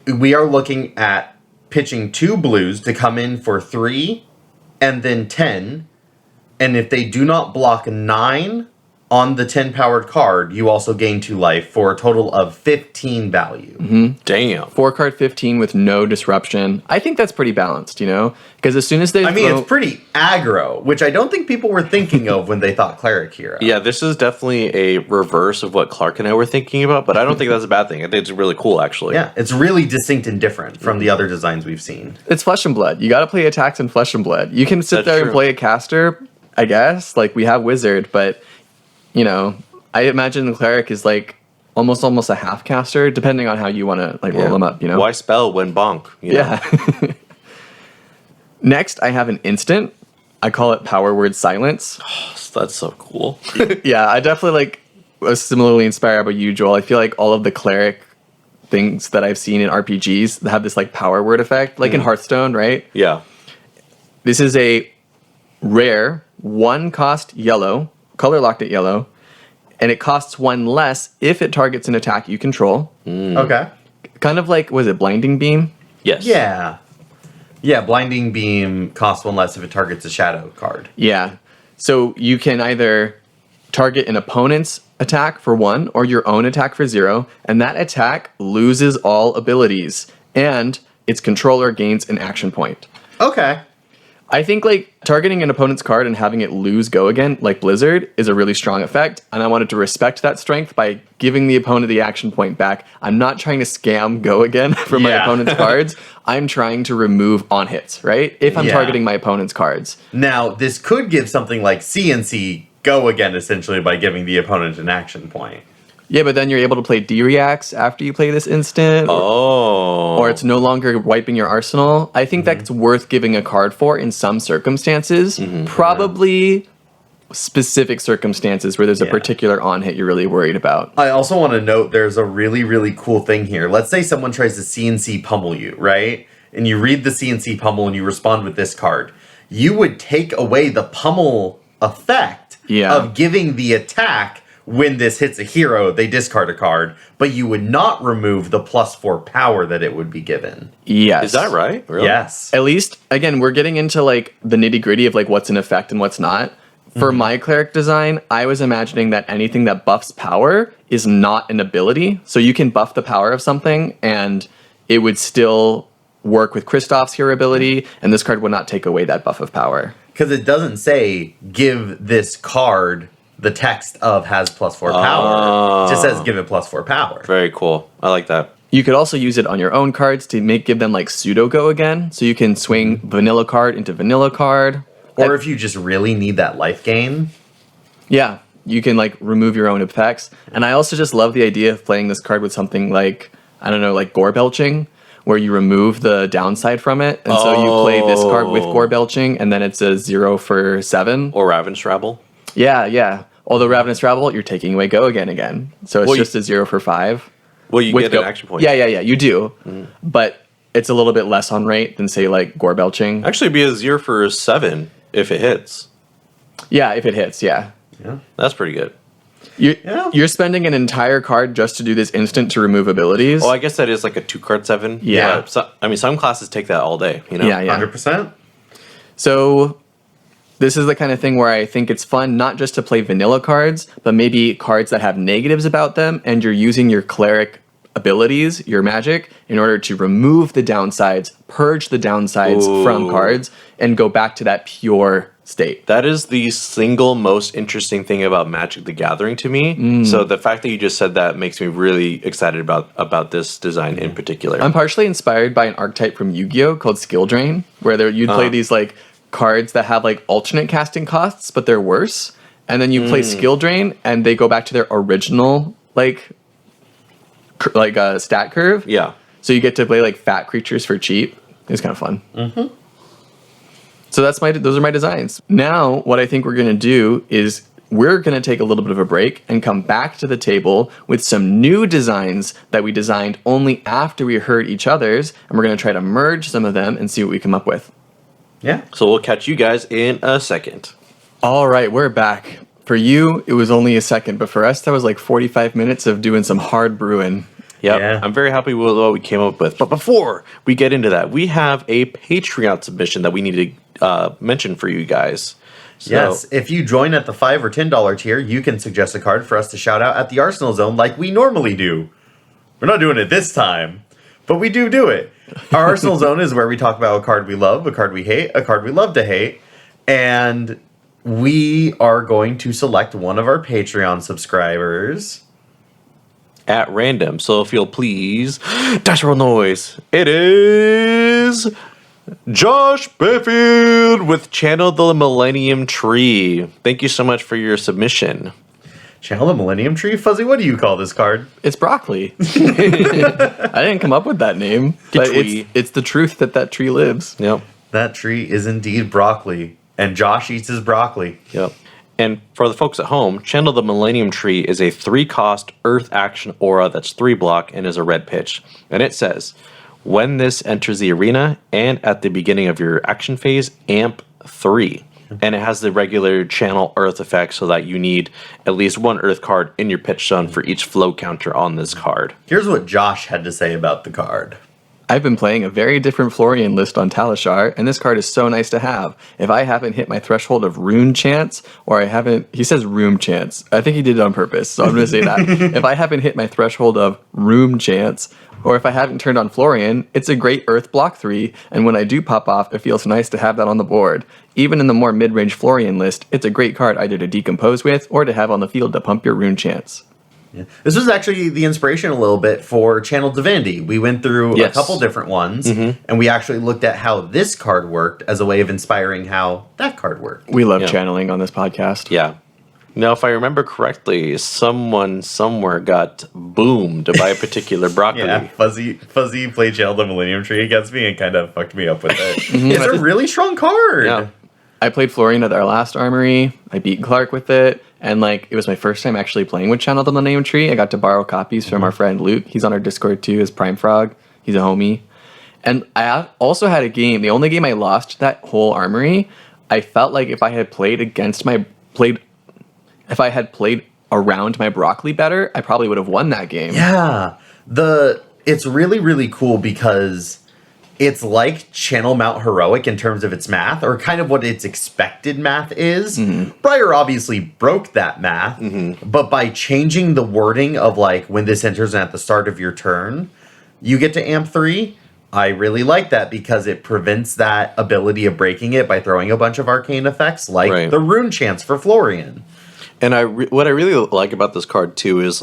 [SPEAKER 1] we are looking at pitching 2 blues to come in for 3 and then 10. And if they do not block 9 on the 10 powered card, you also gain 2 life for a total of 15 value.
[SPEAKER 2] Damn.
[SPEAKER 3] 4-card 15 with no disruption. I think that's pretty balanced, you know? Because as soon as they
[SPEAKER 1] it's pretty aggro, which I don't think people were thinking of when they thought Cleric hero.
[SPEAKER 2] Yeah, this is definitely a reverse of what Clark and I were thinking about, but I don't think that's a bad thing. I think it's really cool, actually.
[SPEAKER 1] Yeah, it's really distinct and different from the other designs we've seen.
[SPEAKER 3] It's Flesh and Blood. You got to play attacks in Flesh and Blood. You can sit
[SPEAKER 2] That's
[SPEAKER 3] there
[SPEAKER 2] true.
[SPEAKER 3] and play a caster, I guess. Like, we have Wizard, but, you know, I imagine the Cleric is like almost a half caster, depending on how you want to like roll them up, you know?
[SPEAKER 2] Why spell when bonk? You know?
[SPEAKER 3] Yeah. Next, I have an instant. I call it Power Word Silence.
[SPEAKER 2] That's so cool.
[SPEAKER 3] Yeah, I definitely like was similarly inspired by you, Joel. I feel like all of the Cleric things that I've seen in RPGs have this like power word effect, like in Hearthstone, right?
[SPEAKER 2] Yeah.
[SPEAKER 3] This is a rare 1-cost yellow, color locked at yellow, and it costs 1 less if it targets an attack you control.
[SPEAKER 1] Okay.
[SPEAKER 3] Kind of like, was it Blinding Beam?
[SPEAKER 2] Yes.
[SPEAKER 1] Yeah. Yeah, Blinding Beam costs 1 less if it targets a shadow card.
[SPEAKER 3] Yeah. So you can either target an opponent's attack for 1 or your own attack for 0, and that attack loses all abilities, and its controller gains an action point.
[SPEAKER 1] Okay.
[SPEAKER 3] I think like targeting an opponent's card and having it lose go again, like Blizzard, is a really strong effect, and I wanted to respect that strength by giving the opponent the action point back. I'm not trying to scam go again from my opponent's cards. I'm trying to remove on hits, right? If I'm targeting my opponent's cards.
[SPEAKER 1] Now, this could give something like CNC go again, essentially, by giving the opponent an action point.
[SPEAKER 3] Yeah, but then you're able to play D-Reacts after you play this instant. Or it's no longer wiping your arsenal. I think that's worth giving a card for in some circumstances. Probably specific circumstances where there's a particular on-hit you're really worried about.
[SPEAKER 1] I also want to note there's a really, really cool thing here. Let's say someone tries to CNC pummel you, right? And you read the CNC pummel and you respond with this card. You would take away the pummel effect of giving the attack. When this hits a hero, they discard a card, but you would not remove the +4 power that it would be given.
[SPEAKER 3] Yes.
[SPEAKER 2] Is that right? Really?
[SPEAKER 1] Yes.
[SPEAKER 3] At least, again, we're getting into like the nitty-gritty of like what's in effect and what's not. For my Cleric design, I was imagining that anything that buffs power is not an ability. So you can buff the power of something and it would still work with Kristoff's hero ability, and this card would not take away that buff of power.
[SPEAKER 1] Because it doesn't say, give this card the text of has +4 power. It just says give it +4 power.
[SPEAKER 2] Very cool. I like that.
[SPEAKER 3] You could also use it on your own cards to give them like pseudo go again. So you can swing vanilla card into vanilla card.
[SPEAKER 1] Or if you just really need that life gain.
[SPEAKER 3] Yeah, you can like remove your own effects. And I also just love the idea of playing this card with something like, I don't know, like Gore Belching, where you remove the downside from it. And so you play this card with Gore Belching, and then it's a 0 for 7.
[SPEAKER 2] Or Ravenous Rabble.
[SPEAKER 3] Yeah. Although Ravenous Rabble, you're taking away go again. So it's just a 0 for 5.
[SPEAKER 2] Well, you get an action point.
[SPEAKER 3] Yeah, you do. But it's a little bit less on rate than, say, like Gore Belching.
[SPEAKER 2] Actually, it'd be a 0 for 7 if it hits.
[SPEAKER 3] Yeah, if it hits, yeah.
[SPEAKER 2] That's pretty good.
[SPEAKER 3] You're spending an entire card just to do this instant to remove abilities.
[SPEAKER 2] Oh, I guess that is like a 2-card 7.
[SPEAKER 3] Yeah.
[SPEAKER 2] So, I mean, some classes take that all day, you know?
[SPEAKER 3] Yeah.
[SPEAKER 1] 100%.
[SPEAKER 3] So this is the kind of thing where I think it's fun not just to play vanilla cards, but maybe cards that have negatives about them, and you're using your Cleric abilities, your magic, in order to remove the downsides, purge the downsides from cards, and go back to that pure state.
[SPEAKER 2] That is the single most interesting thing about Magic the Gathering to me. So the fact that you just said that makes me really excited about this design in particular.
[SPEAKER 3] I'm partially inspired by an archetype from Yu-Gi-Oh! Called Skill Drain, where you'd play these like cards that have like alternate casting costs, but they're worse. And then you play Skill Drain, and they go back to their original stat curve.
[SPEAKER 2] Yeah.
[SPEAKER 3] So you get to play like fat creatures for cheap. It's kind of fun. So those are my designs. Now, what I think we're going to do is we're going to take a little bit of a break and come back to the table with some new designs that we designed only after we heard each other's, and we're going to try to merge some of them and see what we come up with.
[SPEAKER 1] Yeah.
[SPEAKER 2] So we'll catch you guys in a second.
[SPEAKER 3] All right, we're back. For you, it was only a second, but for us, that was like 45 minutes of doing some hard brewing.
[SPEAKER 2] Yep.
[SPEAKER 1] Yeah.
[SPEAKER 2] I'm very happy with what we came up with. But before we get into that, we have a Patreon submission that we need to mention for you guys. So,
[SPEAKER 1] Yes, if you join at the $5 or $10 tier, you can suggest a card for us to shout out at the Arsenal Zone like we normally do. We're not doing it this time, but we do it. Our Arsenal Zone is where we talk about a card we love, a card we hate, a card we love to hate, and we are going to select one of our Patreon subscribers
[SPEAKER 2] at random. So if you'll please, dash roll noise. It is Josh Befield with Channel the Millennium Tree. Thank you so much for your submission.
[SPEAKER 1] Channel the Millennium Tree? Fuzzy, what do you call this card?
[SPEAKER 3] It's broccoli. I didn't come up with that name, but it's the truth that tree lives.
[SPEAKER 2] Yep.
[SPEAKER 1] That tree is indeed broccoli, and Josh eats his broccoli.
[SPEAKER 2] Yep. And for the folks at home, Channel the Millennium Tree is a 3-cost Earth Action Aura that's 3-block and is a red pitch. And it says, when this enters the arena and at the beginning of your action phase, amp 3. And it has the regular Channel Earth effect so that you need at least one Earth card in your pitch zone for each flow counter on this card.
[SPEAKER 1] Here's what Josh had to say about the card.
[SPEAKER 3] I've been playing a very different Florian list on Talishar, and this card is so nice to have. If I haven't hit my threshold of Rune Chance, or he says Room Chance. I think he did it on purpose, so I'm going to say that. If I haven't hit my threshold of Room Chance, or if I haven't turned on Florian, it's a great Earth block 3, and when I do pop off, it feels nice to have that on the board. Even in the more mid-range Florian list, it's a great card either to decompose with, or to have on the field to pump your Rune Chance.
[SPEAKER 1] Yeah. This was actually the inspiration a little bit for Channel Divinity. We went through a couple different ones, and we actually looked at how this card worked as a way of inspiring how that card worked.
[SPEAKER 3] We love channeling on this podcast.
[SPEAKER 2] Yeah. Now, if I remember correctly, someone somewhere got boomed by a particular broccoli.
[SPEAKER 1] Yeah, Fuzzy played Channel the Millennium Tree against me and kind of fucked me up with it. It's a really strong card.
[SPEAKER 2] Yeah.
[SPEAKER 3] I played Florian at our last armory. I beat Clark with it. And it was my first time actually playing with Channel the Millennium Tree. I got to borrow copies from our friend Luke. He's on our Discord too, as Prime Frog. He's a homie. And I also had a game, the only game I lost that whole armory, I felt like if I had played around my broccoli better, I probably would have won that game.
[SPEAKER 1] Yeah. It's really, really cool because it's like Channel Mount Heroic in terms of its math, or kind of what its expected math is. Briar obviously broke that math, but by changing the wording of when this enters at the start of your turn, you get to amp 3. I really like that because it prevents that ability of breaking it by throwing a bunch of arcane effects like the Rune Chance for Florian.
[SPEAKER 2] And what I really like about this card too is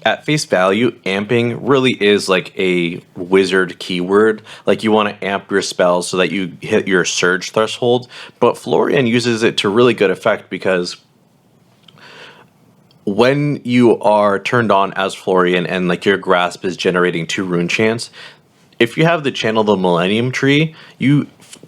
[SPEAKER 2] at face value, amping really is like a wizard keyword. Like you want to amp your spells so that you hit your surge threshold. But Florian uses it to really good effect because when you are turned on as Florian and your grasp is generating 2 rune chants, if you have the Channel the Millennium Tree,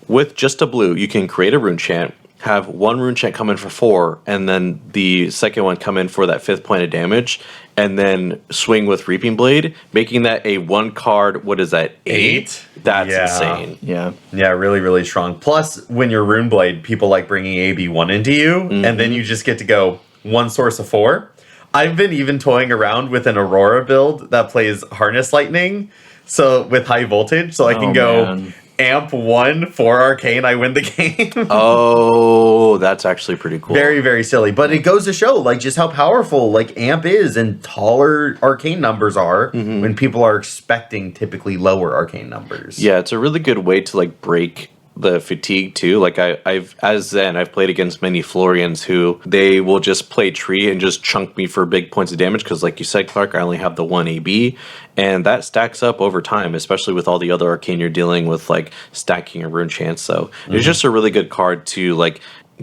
[SPEAKER 2] with just a blue, you can create a rune chant, have 1 rune chant come in for 4, and then the second one come in for that 5th point of damage, and then swing with Reaping Blade, making that a 1 card, what is that, 8? That's insane.
[SPEAKER 3] Yeah.
[SPEAKER 1] Yeah, really, really strong. Plus, when you're Rune Blade, people like bringing AB1 into you, and then you just get to go 1 source of 4. I've been even toying around with an Aurora build that plays Harness Lightning, so with high voltage, so I can go amp 1 for arcane, I win the game.
[SPEAKER 2] Oh, that's actually pretty cool.
[SPEAKER 1] Very, very silly. But it goes to show just how powerful amp is and taller arcane numbers are when people are expecting typically lower arcane numbers.
[SPEAKER 2] Yeah, it's a really good way to break the fatigue too. I've played against many Florians who they will just play tree and just chunk me for big points of damage because, like you said, Clark, I only have the 1 AB, and that stacks up over time, especially with all the other arcane you're dealing with, stacking a rune chance. So it's just a really good card to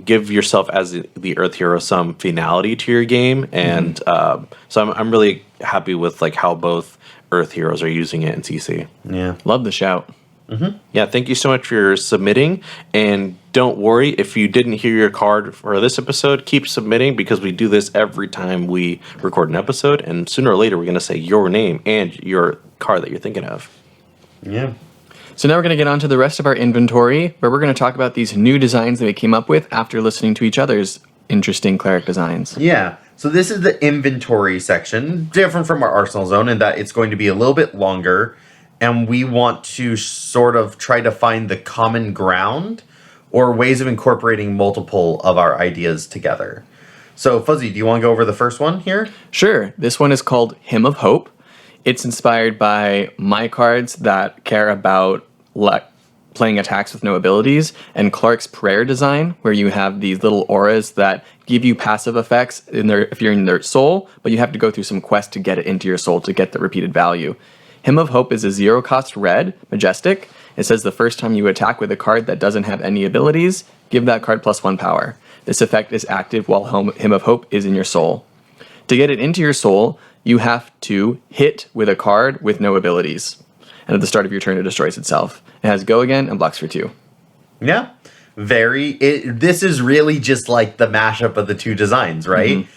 [SPEAKER 2] give yourself as the Earth Hero some finality to your game, and so I'm really happy with how both Earth Heroes are using it in CC.
[SPEAKER 1] Yeah,
[SPEAKER 3] love the shout.
[SPEAKER 2] Yeah, thank you so much for submitting. And don't worry, if you didn't hear your card for this episode, keep submitting because we do this every time we record an episode. And sooner or later, we're going to say your name and your card that you're thinking of.
[SPEAKER 1] Yeah.
[SPEAKER 3] So now we're going to get on to the rest of our inventory, where we're going to talk about these new designs that we came up with after listening to each other's interesting cleric designs.
[SPEAKER 1] Yeah. So this is the inventory section, different from our arsenal zone in that it's going to be a little bit longer, and we want to sort of try to find the common ground or ways of incorporating multiple of our ideas together. So Fuzzy, do you want to go over the first one here?
[SPEAKER 3] Sure. This one is called Hymn of Hope. It's inspired by my cards that care about playing attacks with no abilities, and Clark's prayer design, where you have these little auras that give you passive effects if you're in their soul, but you have to go through some quest to get it into your soul to get the repeated value. Hymn of Hope is a 0-cost red, majestic. It says the first time you attack with a card that doesn't have any abilities, give that card +1 power. This effect is active while Hymn of Hope is in your soul. To get it into your soul, you have to hit with a card with no abilities. And at the start of your turn, it destroys itself. It has go again and blocks for 2.
[SPEAKER 1] Yeah. This is really just like the mashup of the two designs, right?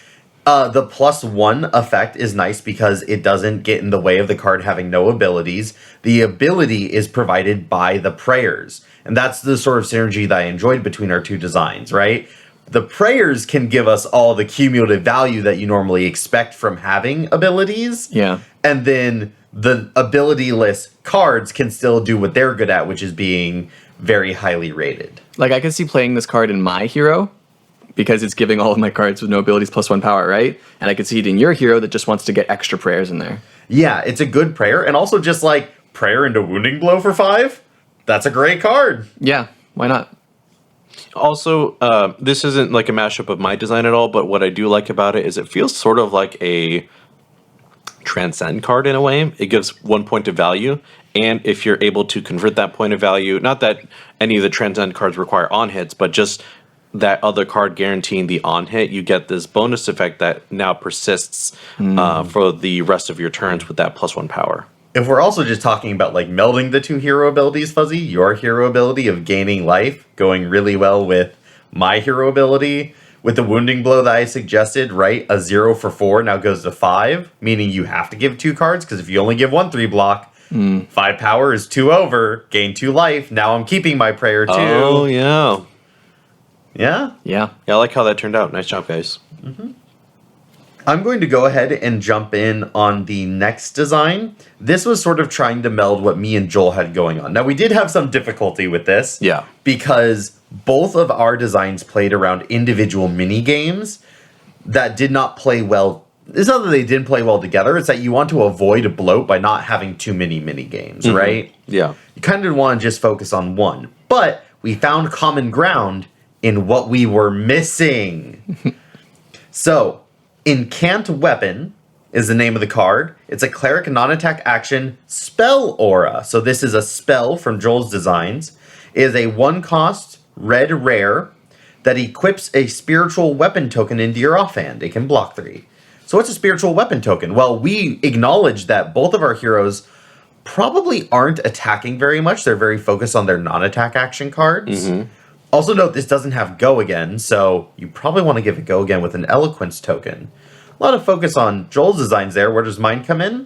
[SPEAKER 1] The +1 effect is nice because it doesn't get in the way of the card having no abilities. The ability is provided by the prayers. And that's the sort of synergy that I enjoyed between our two designs, right? The prayers can give us all the cumulative value that you normally expect from having abilities.
[SPEAKER 3] Yeah.
[SPEAKER 1] And then the ability-less cards can still do what they're good at, which is being very highly rated.
[SPEAKER 3] Like, I can see playing this card in my hero, because it's giving all of my cards with no abilities +1 power, right? And I could see it in your hero that just wants to get extra prayers in there.
[SPEAKER 1] Yeah, it's a good prayer. And also just like prayer into wounding blow for 5. That's a great card.
[SPEAKER 3] Yeah, why not?
[SPEAKER 2] Also, this isn't like a mashup of my design at all, but what I do like about it is it feels sort of like a transcend card in a way. It gives 1 point of value, and if you're able to convert that point of value, not that any of the transcend cards require on hits, but just that other card guaranteeing the on hit, you get this bonus effect that now persists for the rest of your turns with that +1 power.
[SPEAKER 1] If we're also just talking about like melding the two hero abilities, Fuzzy, your hero ability of gaining life going really well with my hero ability, with the wounding blow that I suggested, right? A 0 for 4 now goes to 5, meaning you have to give 2 cards, because if you only give 1 3 block, 5 power is 2 over, gain 2 life. Now I'm keeping my prayer too.
[SPEAKER 2] Oh, yeah.
[SPEAKER 1] Yeah?
[SPEAKER 3] Yeah.
[SPEAKER 2] Yeah, I like how that turned out. Nice job, guys.
[SPEAKER 1] I'm going to go ahead and jump in on the next design. This was sort of trying to meld what me and Joel had going on. Now, we did have some difficulty with this.
[SPEAKER 2] Yeah.
[SPEAKER 1] Because both of our designs played around individual mini games that did not play well. It's not that they didn't play well together. It's that you want to avoid a bloat by not having too many mini games, right?
[SPEAKER 2] Yeah.
[SPEAKER 1] You kind of want to just focus on one. But we found common ground in what we were missing. So, Incant Weapon is the name of the card. It's a cleric non-attack action spell aura. So this is a spell from Joel's designs. It is a 1-cost red rare that equips a spiritual weapon token into your offhand. It can block 3. So what's a spiritual weapon token? Well, we acknowledge that both of our heroes probably aren't attacking very much. They're very focused on their non-attack action cards. Also note, this doesn't have Go Again, so you probably want to give it Go Again with an Eloquence token. A lot of focus on Joel's designs there. Where does mine come in?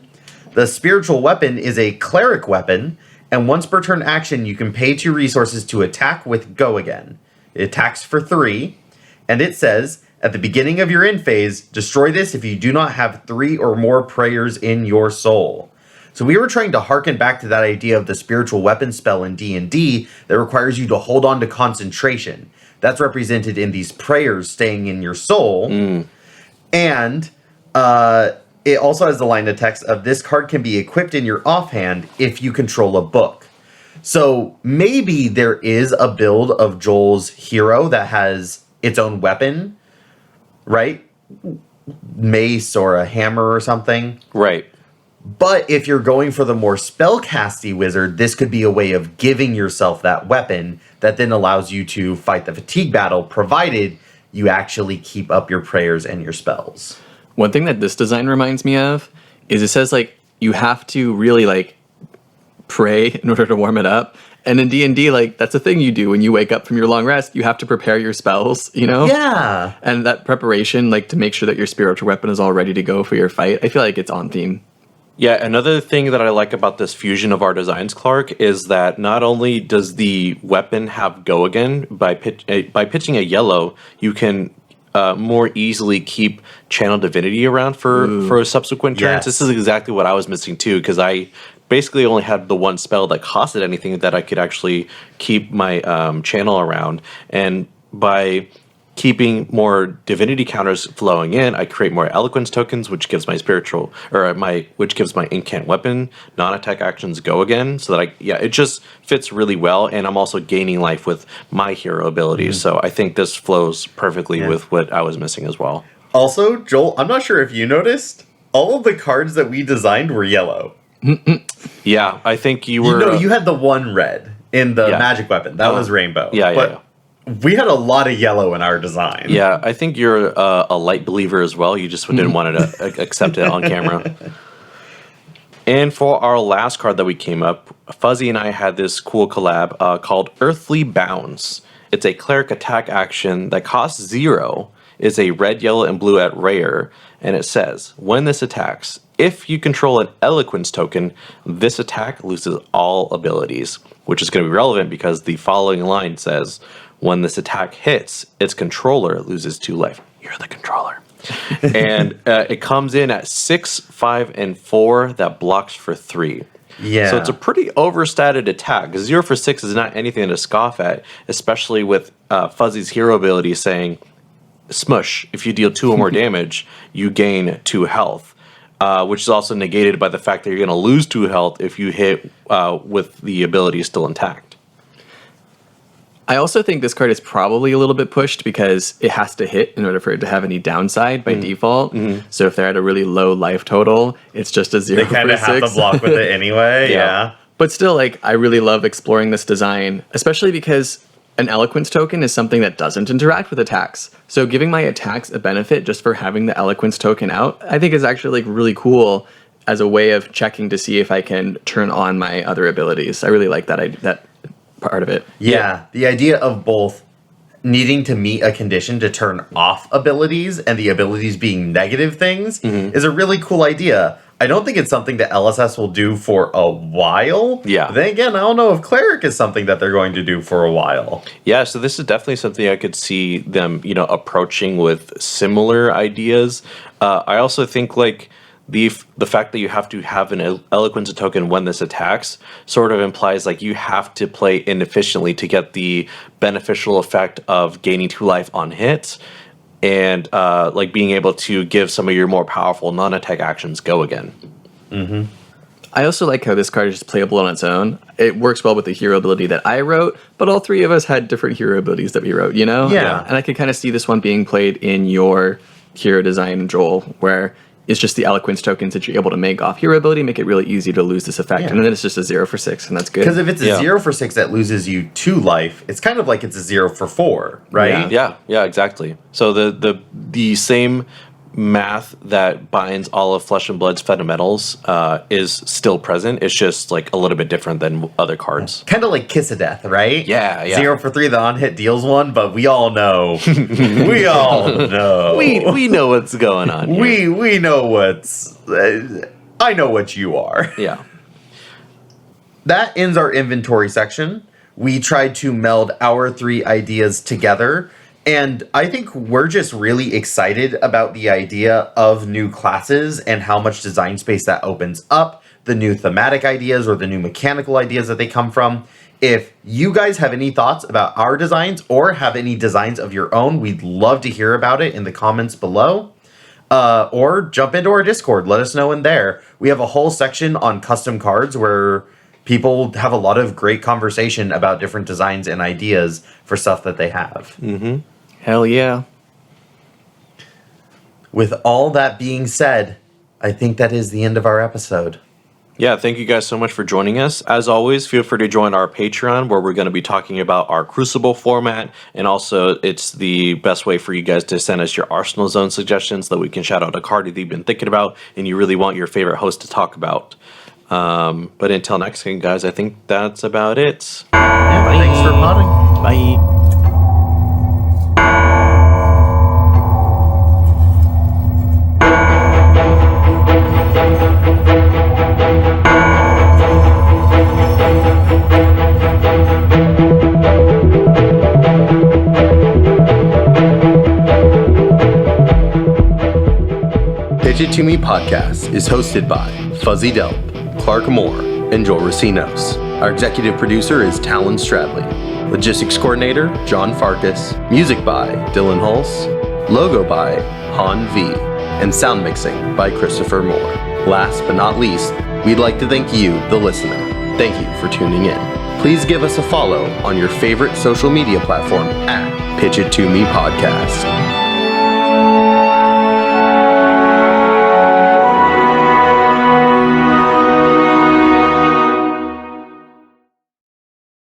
[SPEAKER 1] The spiritual weapon is a cleric weapon, and once per turn action, you can pay 2 resources to attack with Go Again. It attacks for 3, and it says, at the beginning of your end phase, destroy this if you do not have 3 or more prayers in your soul. So we were trying to harken back to that idea of the spiritual weapon spell in D&D that requires you to hold on to concentration. That's represented in these prayers staying in your soul. And it also has the line of text of this card can be equipped in your offhand if you control a book. So maybe there is a build of Joel's hero that has its own weapon, right? Mace or a hammer or something.
[SPEAKER 2] Right.
[SPEAKER 1] But if you're going for the more spellcasty wizard, this could be a way of giving yourself that weapon that then allows you to fight the fatigue battle, provided you actually keep up your prayers and your spells.
[SPEAKER 3] One thing that this design reminds me of is it says, like, you have to really, like, pray in order to warm it up. And in D&D, like, that's a thing you do when you wake up from your long rest. You have to prepare your spells, you know?
[SPEAKER 1] Yeah.
[SPEAKER 3] And that preparation, like, to make sure that your spiritual weapon is all ready to go for your fight, I feel like it's on theme.
[SPEAKER 2] Yeah, another thing that I like about this fusion of our designs, Clark, is that not only does the weapon have go again, by pitching a yellow, you can more easily keep Channel Divinity around for subsequent turns.
[SPEAKER 1] Yes.
[SPEAKER 2] This is exactly what I was missing too, because I basically only had the one spell that costed anything that I could actually keep my channel around. And by keeping more divinity counters flowing in, I create more eloquence tokens, which gives my which gives my incant weapon non-attack actions go again. So that it just fits really well, and I'm also gaining life with my hero abilities. So I think this flows perfectly with what I was missing as well.
[SPEAKER 1] Also, Joel, I'm not sure if you noticed, all of the cards that we designed were yellow.
[SPEAKER 2] Yeah, I think you were.
[SPEAKER 1] No, you had the one red in the magic weapon. That was rainbow.
[SPEAKER 2] Yeah.
[SPEAKER 1] We had a lot of yellow in our design.
[SPEAKER 2] Yeah, I think you're a light believer as well. You just didn't want to accept it on camera. And for our last card that we came up, Fuzzy and I had this cool collab called Earthly Bounds. It's a cleric attack action that costs 0, is a red, yellow, and blue at rare, and it says, when this attacks, if you control an eloquence token, this attack loses all abilities, which is going to be relevant because the following line says, when this attack hits, its controller loses 2 life. You're the controller. And it comes in at 6, 5, and 4 that blocks for 3.
[SPEAKER 1] Yeah.
[SPEAKER 2] So it's a pretty overstated attack. 0 for 6 is not anything to scoff at, especially with Fuzzy's hero ability saying, smush, if you deal 2 or more damage, you gain 2 health. Which is also negated by the fact that you're going to lose 2 health if you hit with the ability still intact.
[SPEAKER 3] I also think this card is probably a little bit pushed because it has to hit in order for it to have any downside by default. So if they're at a really low life total, it's just a 0
[SPEAKER 1] They kind of have to block with it anyway. Yeah.
[SPEAKER 3] But still, like, I really love exploring this design, especially because an eloquence token is something that doesn't interact with attacks. So giving my attacks a benefit just for having the eloquence token out, I think is actually like really cool as a way of checking to see if I can turn on my other abilities. I really like that part of it.
[SPEAKER 1] Yeah, the idea of both needing to meet a condition to turn off abilities and the abilities being negative things is a really cool idea. I don't think it's something that LSS will do for a while.
[SPEAKER 2] Yeah.
[SPEAKER 1] But then again, I don't know if Cleric is something that they're going to do for a while.
[SPEAKER 2] Yeah, so this is definitely something I could see them, approaching with similar ideas. I also think, like, the fact that you have to have an eloquence token when this attacks sort of implies like you have to play inefficiently to get the beneficial effect of gaining 2 life on hits and like being able to give some of your more powerful non-attack actions go again.
[SPEAKER 3] I also like how this card is just playable on its own. It works well with the hero ability that I wrote, but all 3 of us had different hero abilities that we wrote,
[SPEAKER 1] Yeah.
[SPEAKER 3] And I could kind of see this one being played in your hero design, Joel, where it's just the eloquence tokens that you're able to make off hero ability make it really easy to lose this effect. And then it's just a 0 for 6, and that's good.
[SPEAKER 1] Because if it's a 0 for 6 that loses you 2 life, it's kind of like it's a 0 for 4, right?
[SPEAKER 2] Yeah, exactly. So the same math that binds all of Flesh and Blood's fundamentals is still present. It's just like a little bit different than other cards.
[SPEAKER 1] Kind of like Kiss of Death, right?
[SPEAKER 2] Yeah.
[SPEAKER 1] 0 for 3, the on-hit deals 1, but we all know. We all know.
[SPEAKER 2] We know what's going on here.
[SPEAKER 1] We know what's... I know what you are.
[SPEAKER 2] Yeah.
[SPEAKER 1] That ends our inventory section. We tried to meld our 3 ideas together, and I think we're just really excited about the idea of new classes and how much design space that opens up, the new thematic ideas or the new mechanical ideas that they come from. If you guys have any thoughts about our designs or have any designs of your own, we'd love to hear about it in the comments below. Or jump into our Discord. Let us know in there. We have a whole section on custom cards where people have a lot of great conversation about different designs and ideas for stuff that they have.
[SPEAKER 3] Hell yeah.
[SPEAKER 1] With all that being said, I think that is the end of our episode.
[SPEAKER 2] Yeah, thank you guys so much for joining us. As always, feel free to join our Patreon where we're going to be talking about our Crucible format, and also it's the best way for you guys to send us your Arsenal Zone suggestions so that we can shout out a card that you've been thinking about and you really want your favorite host to talk about. But until next time, guys, I think that's about it.
[SPEAKER 1] Yeah, thanks for potting.
[SPEAKER 3] Bye.
[SPEAKER 1] Pitch It To Me podcast is hosted by Fuzzy Delp, Clark Moore, and Joel Recinos. Our executive producer is Talon Stradley. Logistics coordinator, John Farkas. Music by Dillon Hulse. Logo by Han V. And sound mixing by Christopher Moore. Last but not least, we'd like to thank you, the listener. Thank you for tuning in. Please give us a follow on your favorite social media platform at Pitch It To Me Podcast.